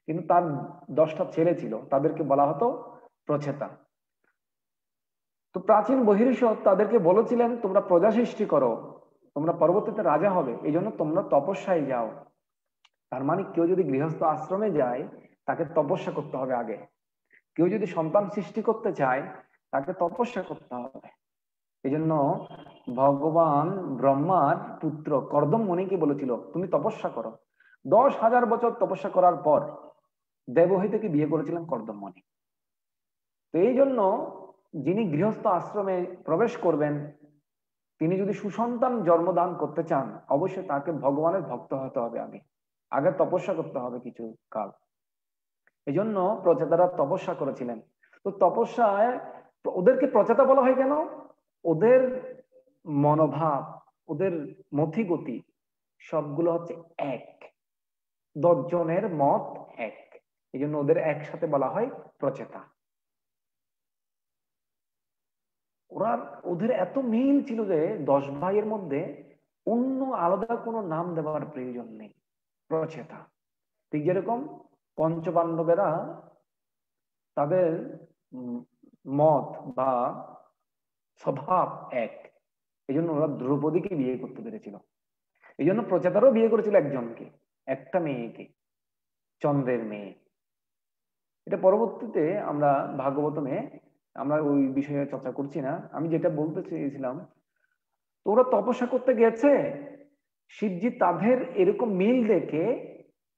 A: কিন্তু তার 10টা ছেলে ছিল, তাদেরকে বলা হতো প্রচেতা। তো প্রাচীন বহির্ষদ তাদেরকে বলেছিলেন তোমরা প্রজা সৃষ্টি করো, তোমরা পরবর্তীতে রাজা হবে, এই জন্য তোমরা তপস্যায় যাও। তার মানে কেউ যদি গৃহস্থ আশ্রমে যায় তাকে তপস্যা করতে হবে আগে। কেউ যদি সন্তান সৃষ্টি করতে চায় তাকে তপস্যা করতে হবে। এই জন্য ভগবান ব্রহ্মার পুত্র কর্দম মুনিকে বলেছিল তুমি তপস্যা করো। 10,000 বছর তপস্যা করার পর দেবহী থেকে বিয়ে করেছিলেন কর্দম মুনি। তো এই জন্য যিনি গৃহস্থ আশ্রমে প্রবেশ করবেন তিনি যদি সুসন্তান জন্মদান করতে চান অবশ্যই তাকে ভগবানের ভক্ত হতে হবে, আগে তপস্যা করতে হবে কিছু কাল। এই জন্য প্রচেতারা তপস্যা করেছিলেন। তো তপস্যায় ওদেরকে প্রচেতা বলা হয় কেন? ওদের মনোভাব, ওদের মতিগতি সবগুলো হচ্ছে এক, 10 জনের মত এক, এই জন্য ওদের একসাথে বলা হয় প্রচেতা। ওদের এত মিল ছিল যে 10 ভাইয়ের মধ্যে অন্য আলাদা কোনো নাম দেওয়ার প্রয়োজন নেই, প্রচেতা। ঠিক যেরকম পঞ্চপাণ্ডবেরা তাদের মত বা স্বভাব এক, এই জন্য ওরা দ্রৌপদীকে বিয়ে করতে পেরেছিল। এই জন্য প্রচেতারও বিয়ে করেছিল একজনকে, একটা মেয়েকে, চন্দ্রের মেয়ে। এটা পরবর্তীতে আমরা ভাগবতমে আমরা ওই বিষয়ে চর্চা করছি না। আমি যেটা বলতে চেয়েছিলাম, তো ওরা তপস্যা করতে গেছে, শিবজি তাদের এরকম মিল দেখে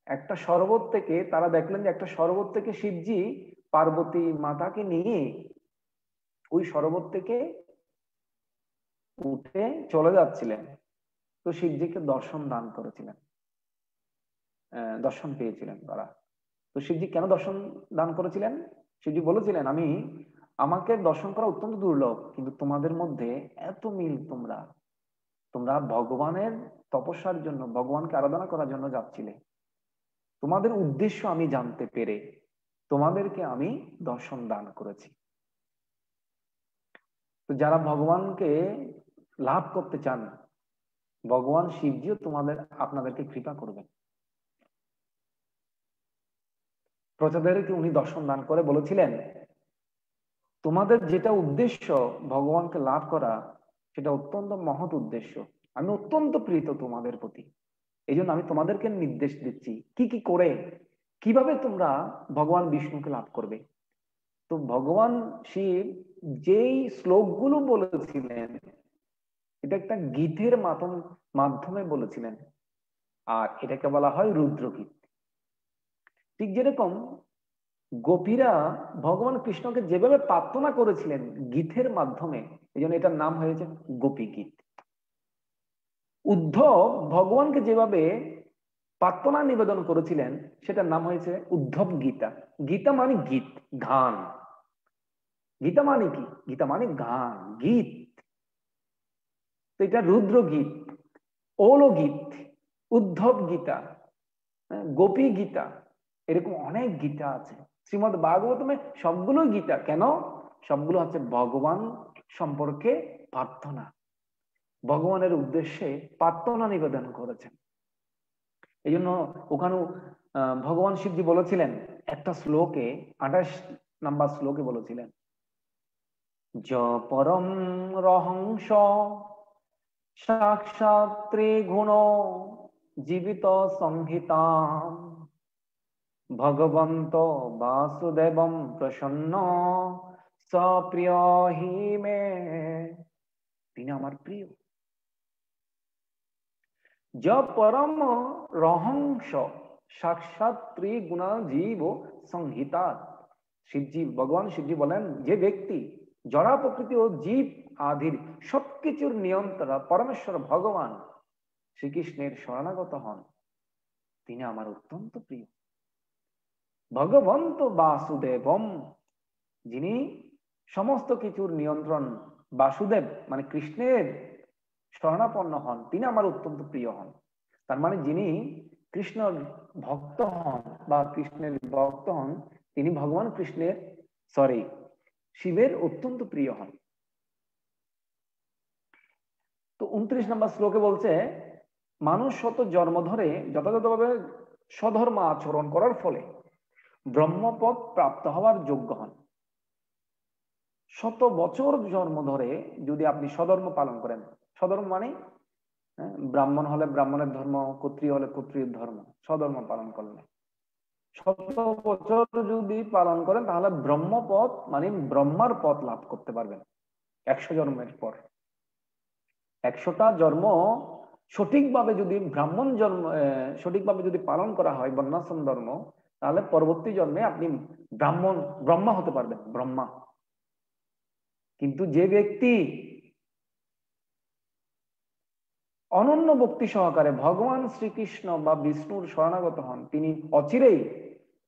A: একটা সরোবর থেকে তারা দেখলেন যে একটা সরোবর থেকে শিবজি পার্বতী মাতাকে নিয়ে ওই সরোবর থেকে উঠে চলে যাচ্ছিলেন। তো শিবজিকে দর্শন দান করেছিলেন, দর্শন পেয়েছিলেন তারা। তো শিবজি কেন দর্শন দান করেছিলেন? শিবজি বলেছিলেন আমাকে দর্শন করা অত্যন্ত দুর্লভ, কিন্তু তোমাদের মধ্যে এত মিল, তোমরা তোমরা ভগবানের তপস্যার জন্য, ভগবানকে আরাধনা করার জন্য যাচ্ছিলে, তোমাদের উদ্দেশ্য আমি জানতে পেরে তোমাদেরকে আমি দর্শন দান করেছি। তো যারা ভগবানকে লাভ করতে চান ভগবান শিবজিও আপনাদেরকে কৃপা করবেন। প্রজাদেরকে উনি দর্শন দান করে বলেছিলেন তোমাদের যেটা উদ্দেশ্য ভগবানকে লাভ করা, সেটা অত্যন্ত মহৎ উদ্দেশ্য, আমি অত্যন্ত প্রীত তোমাদের প্রতি। এই জন্য আমি তোমাদেরকে নির্দেশ দিচ্ছি কি কি করে কিভাবে তোমরা ভগবান বিষ্ণুকে লাভ করবে। তো ভগবান শিব যেই শ্লোকগুলো বলেছিলেন এটা একটা গীতের মাধ্যমে বলেছিলেন, আর এটাকে বলা হয় রুদ্রগীত। ঠিক যেরকম গোপীরা ভগবান কৃষ্ণকে যেভাবে প্রার্থনা করেছিলেন গীতের মাধ্যমে, এই জন্য এটার নাম হয়েছে গোপী গীত। উদ্ধব ভগবানকে যেভাবে প্রার্থনা নিবেদন করেছিলেন সেটার নাম হয়েছে উদ্ধব গীতা। গীতা মানে গীত, গান। গীতা মানে কি? গীতা মানে গান, গীত। তো এটা রুদ্র গীত, ওলো গীত, উদ্ধব গীতা, গোপী গীতা, এরকম অনেক গীতা আছে, শ্রীমদ ভাগবতমে সবগুলো গীতা, কেন সবগুলো হচ্ছে ভগবান সম্পর্কে প্রার্থনা, ভগবানের উদ্দেশ্যে প্রার্থনা নিবেদন করেছেন। এই জন্য ওখানেও ভগবান শিবজি বলেছিলেন একটা শ্লোকে, 28 নাম্বার শ্লোকে বলেছিলেন, য পরম রহংস সাক্ষাৎ ত্রিগুণ জীবিত সংহিতা ভগবন্ত বাসুদেবম প্রসন্ন সপ্রিয় হি মে, তিনি আমার প্রিয়। য পরম রহংস সাক্ষাৎ ত্রিগুণ জীব সংহিতা, শিবজি, ভগবান শিবজি বলেন যে ব্যক্তি জড়া প্রকৃতি ও জীব আদির সবকিছুর নিয়ন্ত্রণ পরমেশ্বর ভগবান শ্রীকৃষ্ণের শরণাগত হন, তিনি আমার অত্যন্ত প্রিয়। ভগবন্ত বাসুদেবম, যিনি সমস্ত কিছুর নিয়ন্ত্রণ, বাসুদেব মানে কৃষ্ণের শরণাপন্ন হন, তিনি আমার অত্যন্ত প্রিয় হন। তার মানে যিনি কৃষ্ণর ভক্ত হন বা কৃষ্ণের ভক্ত হন, তিনি ভগবান কৃষ্ণের শিবের অত্যন্ত প্রিয় হন। তো 29 নম্বর শ্লোকে বলছে, মানুষ শত জন্ম ধরে যথাযথভাবে স্বধর্ম আচরণ করার ফলে ব্রহ্মপদ প্রাপ্ত হওয়ার যোগ্য হন। শত বছর জন্ম ধরে যদি আপনি স্বধর্ম পালন করেন, স্বধর্ম মানে ব্রাহ্মণ হলে ব্রাহ্মণের ধর্ম, ক্ষত্রিয় হলে ক্ষত্রিয়ের ধর্ম, স্বধর্ম পালন করলে শত বছর যদি পালন করেন তাহলে ব্রহ্মপদ মানে ব্রহ্মার পথ লাভ করতে পারবেন। 100 জন্মের পর 100টা জন্ম সঠিকভাবে যদি ব্রাহ্মণ জন্ম সঠিকভাবে যদি পালন করা হয় বর্ণাশ্রম ধর্ম, তাহলে পরবর্তী জন্মে আপনি ব্রহ্মা হতে পারবেন, ব্রহ্মা। কিন্তু যে ব্যক্তি অনন্য ভক্তি সহকারে ভগবান শ্রীকৃষ্ণ বা বিষ্ণুর শরণাগত হন, তিনি অচিরেই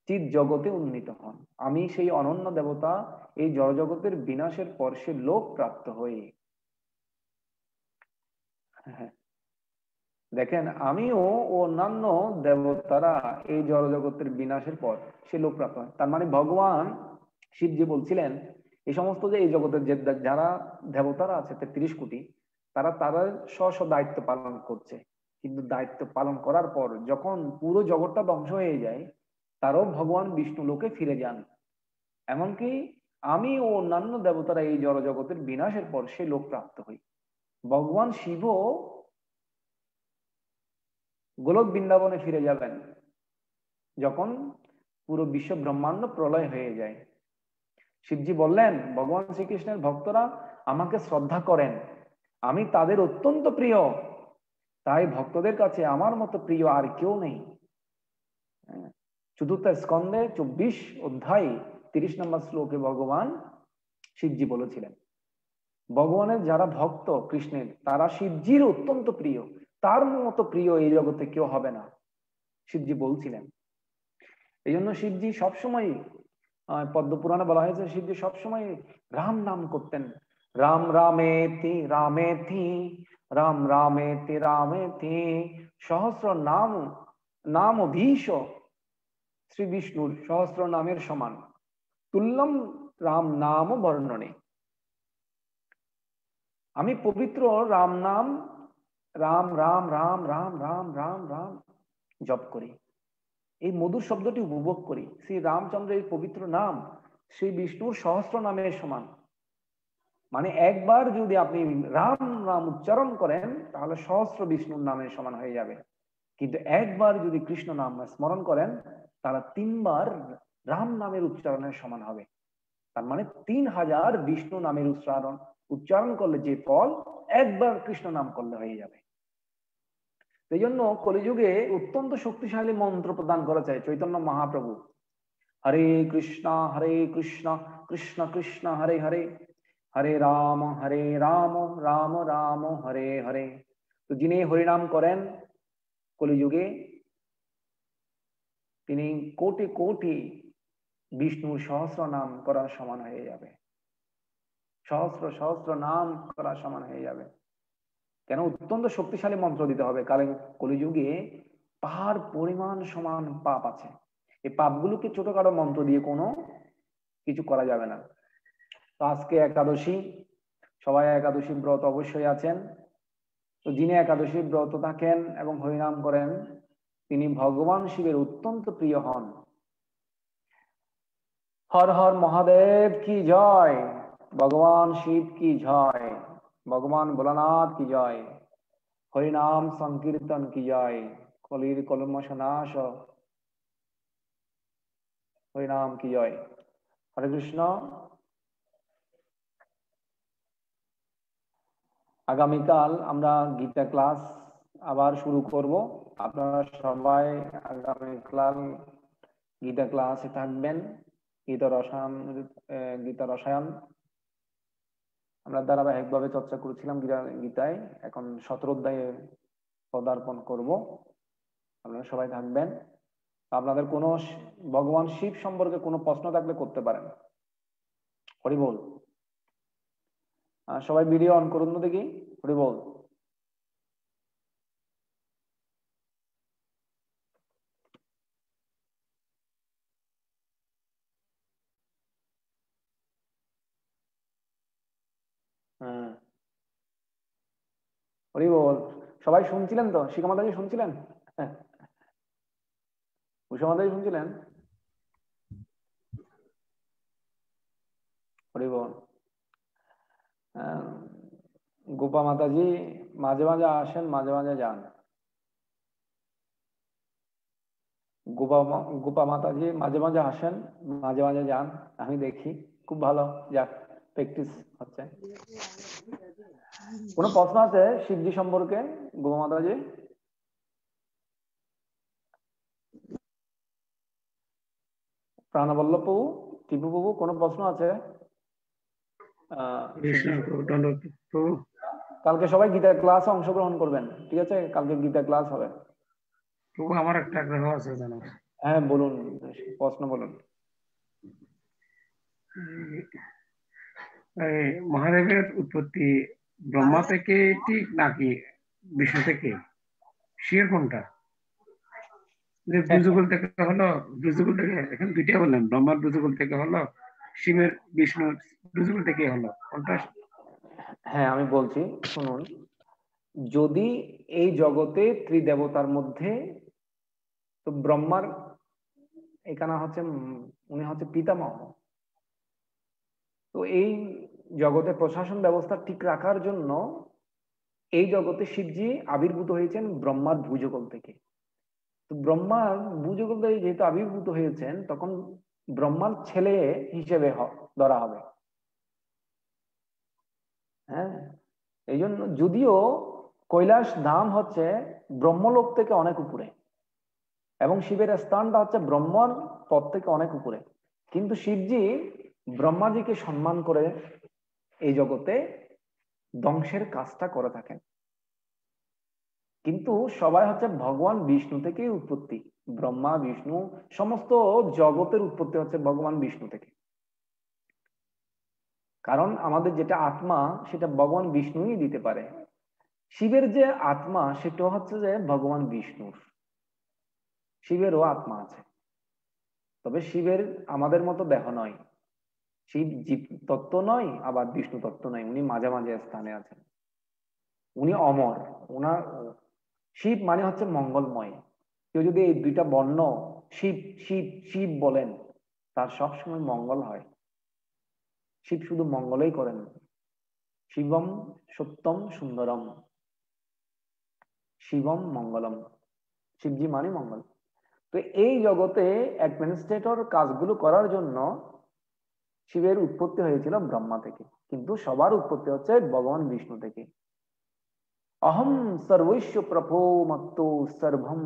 A: চিৎ জগতে উন্নীত হন। আমি সেই অনন্য দেবতা এই জড়জগতের বিনাশের পর সে লোক প্রাপ্ত হয়ে, দেখেন আমিও অন্যান্য দেবতারা এই জড়জগতের বিনাশের পর সে লোক প্রাপ্ত হয়। তার মানে ভগবান শিবজি বলছিলেন এই সমস্ত যে এই জগতের যে যারা দেবতারা আছে 33 কোটি, তারা স্ব দায়িত্ব পালন করছে, কিন্তু দায়িত্ব পালন করার পর যখন পুরো জগৎটা ধ্বংস হয়ে যায়, তারাও ভগবান বিষ্ণু লোকে ফিরে যান। এমনকি আমি ও অন্যান্য দেবতারা এই জড়জগতের বিনাশের পর সে লোক প্রাপ্ত হই। ভগবান শিব গোলক বৃন্দাবনে ফিরে যাবেন যখন পুরো বিশ্ব ব্রহ্মাণ্ড প্রলয় হয়ে যায়। শিবজি বললেন ভগবান শ্রীকৃষ্ণের ভক্তরা আমাকে শ্রদ্ধা করেন, আমি তাদের অত্যন্ত প্রিয়, তাই ভক্তদের কাছে আমার মতো প্রিয় আর কেউ নেই। চতুর্থ স্কন্ধে 24 অধ্যায় 30 নম্বর শ্লোকে ভগবান শিবজি বলেছিলেন ভগবানের যারা ভক্ত কৃষ্ণের, তারা শিবজির অত্যন্ত প্রিয়, তার মতো প্রিয় এই জগতে কেউ হবে না, শিবজি বলছিলেন। এই জন্য শিবজি সবসময়, পদ্মপুরাণে বলা হয়েছে শিবজি সবসময় রাম নাম করতেন। রাম রামেতি রামেতি রাম রামেতি রামেতি সহস্র নাম নাম ভীষ শ্রী বিষ্ণুর সহস্র নামের সমান তুল্যম রাম নাম বর্ণনে। আমি পবিত্র রাম নাম রাম রাম রাম রাম রাম রাম রাম জপ করি, এই মধুর শব্দটি উপভোগ করি। শ্রী রামচন্দ্র এই পবিত্র নাম শ্রী বিষ্ণুর সহস্র নামের সমান। মানে একবার যদি আপনি রাম নাম উচ্চারণ করেন তাহলে সহস্র বিষ্ণুর নামের সমান হয়ে যাবে, কিন্তু একবার যদি কৃষ্ণ নাম স্মরণ করেন তাহলে 3 বার রাম নামের উচ্চারণের সমান হবে। তার মানে 3000 বিষ্ণু নামের উচ্চারণ করলে যে ফল, একবার কৃষ্ণ নাম করলে হয়ে যাবে। এই জন্য কলিযুগে অত্যন্ত শক্তিশালী মন্ত্র প্রদান করেছে চৈতন্য মহাপ্রভু। হরে কৃষ্ণ কৃষ্ণ কৃষ্ণ হরে হরে, হরে রাম রাম রাম হরে হরে। তো যিনি হরিনাম করেন কলিযুগে, তিনি কোটি কোটি বিষ্ণুর সহস্র নাম করার সমান হয়ে যাবে, সহস্র সহস্র নাম করার সমান হয়ে যাবে। কেন? অত্যন্ত শক্তিশালী মন্ত্র দিতে হবে, কারণ কলিযুগে পাহাড় পরিমাণ সমান পাপ আছে। এই পাপগুলোকে ছোটখাটো মন্ত্র দিয়ে কোনো কিছু করা যাবে না। তো আজকে একাদশী, সবাই একাদশী ব্রত অবশ্যই আছেন। তো যিনি একাদশী ব্রত থাকেন এবং হরিনাম করেন তিনি ভগবান শিবের অত্যন্ত প্রিয় হন। হর হর মহাদেব কি জয়, ভগবান শিব কি জয়, ভগবান ভোলানাথ কি জয়, হরিনাম সংকীর্তন কি জয়, কলির কলমশনাশ হরিনাম কি জয়। হরে কৃষ্ণ। আগামীকাল আমরা গীতা ক্লাস আবার শুরু করব। আপনারা সবাই আগামীকাল গীতা ক্লাসে থাকবেন। গীতা রসায়ন আমরা ধারাবাহিকভাবে চর্চা করেছিলাম গীতায়, এখন 17 অধ্যায়ে পদার্পণ করব। আপনারা সবাই থাকবেন। আপনাদের কোনো ভগবান শিব সম্পর্কে কোনো প্রশ্ন থাকলে করতে পারেন। হরি বল। সবাই ভিডিও অন করুন তো দেখি। হরি বল। হ্যাঁ, হরি বল। সবাই শুনছিলেন তো? শিখা মাতাজি শুনছিলেন? উষা মাতাজি শুনছিলেন? হরি বল। গোপা মাতাজি মাঝে মাঝে আসেন, মাঝে মাঝে যান। গোপা মাতাজি মাঝে মাঝে আসেন, মাঝে মাঝে যান, আমি দেখি। খুব ভালো, যাক প্র্যাকটিস হচ্ছে। কোনো প্রশ্ন আছে শিবজি সম্পর্কে? গোপা মাতাজি, প্রাণবল্লভ প্রভু, টিপু প্রভু, কোনো প্রশ্ন আছে? কালকে সবাই গীতা ক্লাসে অংশগ্রহণ করবেন, ঠিক আছে? কালকে গীতা ক্লাস হবে।
B: প্রভু আমার একটা আগ্রহ আছে জানো।
A: হ্যাঁ বলুন, প্রশ্ন বলুন।
B: মহাদেবের উৎপত্তি ব্রহ্মা থেকে ঠিক নাকি বিষ্ণু থেকে? শিবের কোনটা? যে ব্রজগোল থেকে হলো, ব্রজগোল থেকে, এখন দুইটা বললেন, ব্রহ্মার ব্রজগোল থেকে হলো, শিবের বিষ্ণুর ব্রজগোল থেকে হলো, কোনটা?
A: হ্যাঁ আমি বলছি, শুনুন। যদি এই জগতে ত্রিদেবতার মধ্যে, তো ব্রহ্মার এখানে হচ্ছে উনি হচ্ছে পিতামহ। তো এই জগতে প্রশাসন ব্যবস্থা ঠিক রাখার জন্য এই জগতে শিবজি আবির্ভূত হয়েছেন ব্রহ্মার ভুজগল থেকে। তো ব্রহ্মার ভুজগল থেকে যেহেতু আবির্ভূত হয়েছেন, তখন ব্রহ্মার ছেলে হিসেবে ধরা হবে। হ্যাঁ, এই জন্য যদিও কৈলাস ধাম হচ্ছে ব্রহ্মলোক থেকে অনেক উপরে এবং শিবের স্থানটা হচ্ছে ব্রহ্মর পদ থেকে অনেক উপরে, কিন্তু শিবজি ব্রহ্মাজিকে সম্মান করে এই জগতে ধ্বংসের কাজটা করে থাকেন। কিন্তু সবাই হচ্ছে ভগবান বিষ্ণু থেকেই উৎপত্তি। ব্রহ্মা বিষ্ণু সমস্ত জগতের উৎপত্তি হচ্ছে ভগবান বিষ্ণু থেকে। কারণ আমাদের যেটা আত্মা সেটা ভগবান বিষ্ণুই দিতে পারে। শিবের যে আত্মা সেটা হচ্ছে যে ভগবান বিষ্ণুর। শিবেরও আত্মা আছে, তবে শিবের আমাদের মতো দেহ নয়। শিব জীব তত্ত্ব নয়, আবার বিষ্ণু তত্ত্ব নয়, উনি মাঝামাঝি স্থানে আছেন। উনি অমর। ওনার শিব মানে হচ্ছে মঙ্গলময়। কেউ যদি এই দুইটা বর্ণ শিব শিব শিব বলেন, তার সবসময় মঙ্গল হয়। শিব শুধু মঙ্গলই করেন। শিবম সত্যম সুন্দরম, শিবম মঙ্গলম। শিবজি মানে মঙ্গল। তো এই জগতে অ্যাডমিনিস্ট্রেটর কাজগুলো করার জন্য শিবের উৎপত্তি হয়েছিল ব্রহ্মা থেকে, কিন্তু সবার উৎপত্তি হচ্ছে ভগবান বিষ্ণু থেকে। অহম সর্বৈশ্ব প্রভোমত্ত সর্বম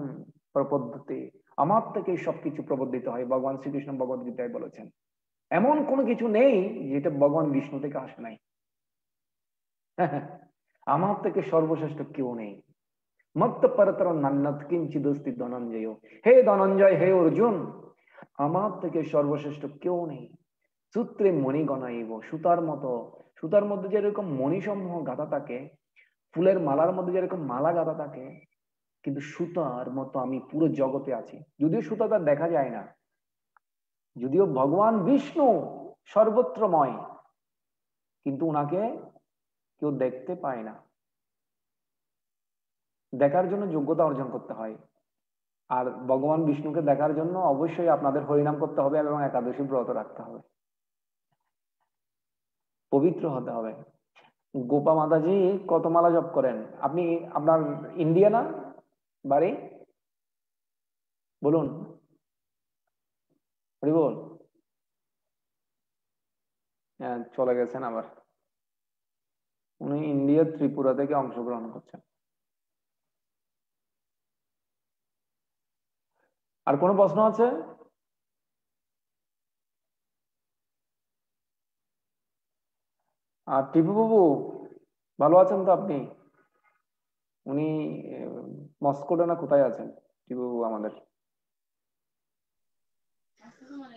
A: প্রপদ্যতে, আমার থেকে সবকিছু প্রবর্তিত হয়, ভগবান শ্রীকৃষ্ণ ভগবদ গীতায় বলেছেন। এমন কোনো কিছু নেই যেটা ভগবান বিষ্ণু থেকে আসে নাই। আমার থেকে সর্বশ্রেষ্ঠ কেউ নেই। মত্ত পরতর নান্যত কিঞ্চিদস্তি ধনঞ্জয়। হে ধনঞ্জয়, হে অর্জুন, আমার থেকে সর্বশ্রেষ্ঠ কেউ নেই। সূত্রে মণি গণাইব, সুতার মতো, সুতার মধ্যে যেরকম মণিসমূহ গাঁথা থাকে, ফুলের মালার মধ্যে যেরকম মালা গাঁথা থাকে, কিন্তু সুতার মতো আমি পুরো জগতে আছি। যদিও সুতাটা দেখা যায় না, যদিও ভগবান বিষ্ণু সর্বত্রময়, কিন্তু উনাকে কেউ দেখতে পায় না। দেখার জন্য যোগ্যতা অর্জন করতে হয়। আর ভগবান বিষ্ণুকে দেখার জন্য অবশ্যই আপনাদের হরিনাম করতে হবে এবং একাদশী ব্রত রাখতে হবে, পবিত্র হতে হবে। গোপা মাতাজি কত মালা জপ করেন? আপনি, আপনার ইন্ডিয়া না বাড়ি? বলুন, হরি বল। হ্যাঁ, চলে গেছেন আবার। উনি ইন্ডিয়ার ত্রিপুরা থেকে অংশগ্রহণ করছেন। আর কোনো প্রশ্ন আছে? আর টিপু বাবু ভালো আছেন তো আপনি? উনি মস্কোতে না কোথায় আছেন টিপু বাবু আমাদের?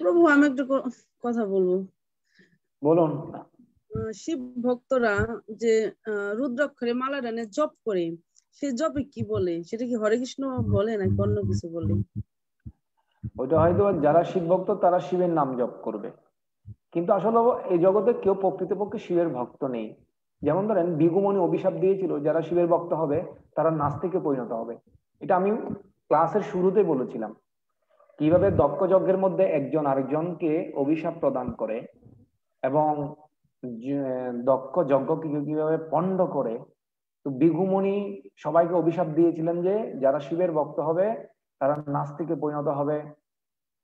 C: প্রভু, আমি একটু কথা বলবো।
A: বলুন।
C: শিব ভক্তরা যে রুদ্রাক্ষরে মালা ডানে জপ করে, সে জপে কি বলে? সেটা কি হরে কৃষ্ণ বলে নাকি অন্য কিছু বলে?
A: ওইটা হয়তো যারা শিব ভক্ত তারা শিবের নাম জপ করবে, কিন্তু আসলে এই জগতে কেউ প্রকৃতপক্ষে শিবের ভক্ত নেই। যেমন ধরেন ভৃগুমুনি অভিশাপ দিয়েছিল যারা শিবের ভক্ত হবে তারা নাস্তিকে পরিণত হবে। এটা আমি ক্লাসের শুরুতে বলেছিলাম, কিভাবে দক্ষ যজ্ঞের মধ্যে একজন আরেকজনকে অভিশাপ প্রদান করে এবং দক্ষ যজ্ঞ কিভাবে পণ্ড করে। তো ভৃগুমুনি সবাইকে অভিশাপ দিয়েছিলেন যে যারা শিবের ভক্ত হবে তারা নাস্তিকে পরিণত হবে,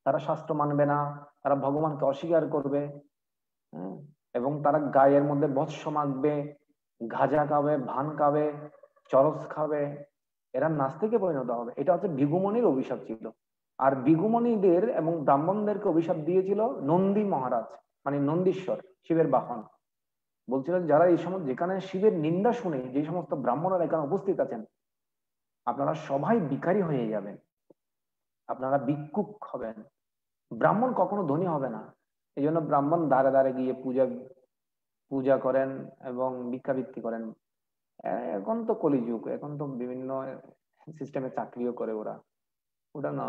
A: তারা শাস্ত্র মানবে না, তারা ভগবানকে অস্বীকার করবে, এবং তারা গায়ের মধ্যে ভস্য মাখবে, গাঁজা খাবে, ভান খাবে, চরস খাবে, এরা নাস্তিকে পরিণত হবে। এটা হচ্ছে ভৃগুমুনির অভিশাপ ছিল। আর ভৃগুমুনিদের এবং ব্রাহ্মণদেরকে অভিশাপ দিয়েছিল নন্দী মহারাজ, মানে নন্দীশ্বর, শিবের বাহন। বলছিলেন যারা এই সময় যেখানে শিবের নিন্দা শুনে যে সমস্ত ব্রাহ্মণরা এখানে উপস্থিত আছেন, আপনারা সবাই ভিখারি হয়ে যাবেন, আপনারা ভিক্ষুক হবেন, ব্রাহ্মণ কখনো ধনী হবে না। এই জন্য ব্রাহ্মণ দ্বারে দ্বারে গিয়ে পূজা পূজা করেন এবং ভিক্ষাবৃত্তি করেন। এখন তো কলিযুগ, এখন তো বিভিন্ন সিস্টেমে চাকরিও করে ওরা, ওটা না।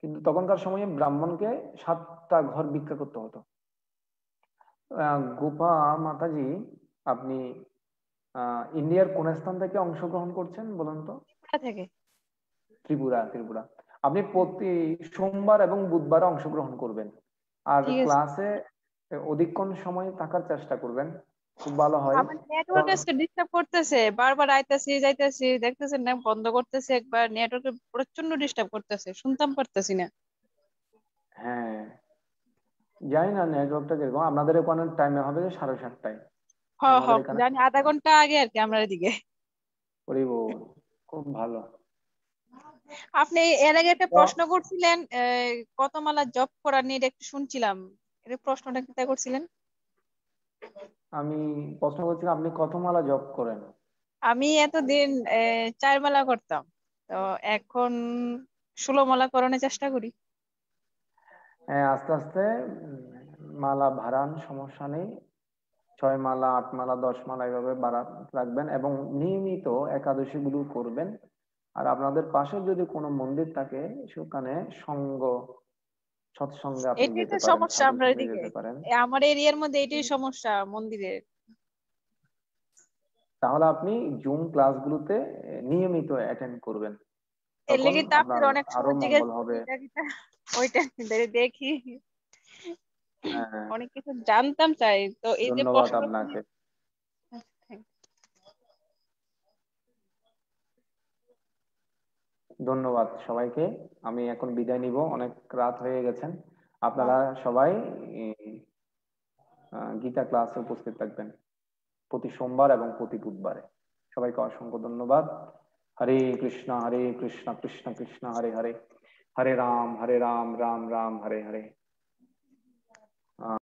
A: কিন্তু তখনকার সময়ে ব্রাহ্মণকে 7টা ঘর ভিক্ষা করতে হতো। গোপা মাতাজি, আপনি ইন্ডিয়ার কোন স্থান থেকে অংশগ্রহণ করছেন বলুন তো?
D: থেকে।
A: ত্রিপুরা। ত্রিপুরা। আপনি প্রতি সোমবার এবং বুধবারে অংশগ্রহণ করবেন, আর ক্লাসে অধিকক্ষণ সময় থাকার চেষ্টা করবেন, খুব ভালো হয়।
D: আমার নেটওয়ার্ক আজকে ডিস্টার্ব করতেছে, বারবার আইতাছি যাইতাছি, দেখতেছেন না, বন্ধ করতেছে একবার, নেটওয়ার্ক প্রচন্ড ডিস্টার্ব করতেছে, শুনতাম পারতেছি না।
A: হ্যাঁ, জানি না নেটওয়ার্কটা কিরকম। আপনাদের ওখানে টাইমে হবে 7:30টায়,
D: হ্যাঁ
A: আমাদের
D: হ্যাঁ
A: এখানে
D: জানি, আধা ঘন্টা আগে আর কি আমরা এদিকে।
A: খুব ভালো।
D: আপনি এর আগে একটা প্রশ্ন করছিলেন, কত মালা জব করা নিয়ে, এটা একটু শুনছিলাম, এর প্রশ্নটা কি তাই করছিলেন?
A: আমি প্রশ্ন করছিলাম আপনি কত মালা জপ করেন?
D: আমি এতদিন 4 মালা করতাম, তো এখন 16 মালা করানোর চেষ্টা করি।
A: হ্যাঁ, আস্তে আস্তে মালা বাড়ান, সমস্যা নেই। 6 মালা, 8 মালা, 10 মালা এইভাবে রাখবেন এবং নিয়মিত একাদশী গুলো করবেন। আর আপনাদের পাশে যদি কোনো মন্দির থাকে সেখানে সৎসঙ্গে আপনি
D: এটাই
A: যেতে
D: তো
A: পারেন,
D: সমস্যা
A: সাধু
D: আমরা
A: সঙ্গে
D: এদিকে,
A: যেতে পারেন।
D: আমার এরিয়ার মধ্যে এটাই সমস্যা মন্দিরের।
A: তাহলে আপনি জুম ক্লাসগুলোতে নিয়মিত অ্যাটেন্ড করবেন,
D: এর
A: তখন
D: লেগে তো
A: আপনার
D: আপনার অনেক
A: আরো
D: সময় জিজ্ঞেস
A: মঙ্গল হবে।
D: ওইটা দেখি,
A: হ্যাঁ,
D: অনেক কিছু জানতাম চাই, তো এই যে
A: ধন্যবাদ
D: প্রশ্ন
A: আপনাকে। ধন্যবাদ সবাইকে। আমি এখন বিদায় নিব, অনেক রাত হয়ে গেছেন। আপনারা সবাই গীতা ক্লাসে উপস্থিত থাকবেন প্রতি সোমবার এবং প্রতি বুধবারে। সবাইকে অসংখ্য ধন্যবাদ। হরে কৃষ্ণ কৃষ্ণ কৃষ্ণ হরে হরে, হরে রাম রাম রাম হরে হরে।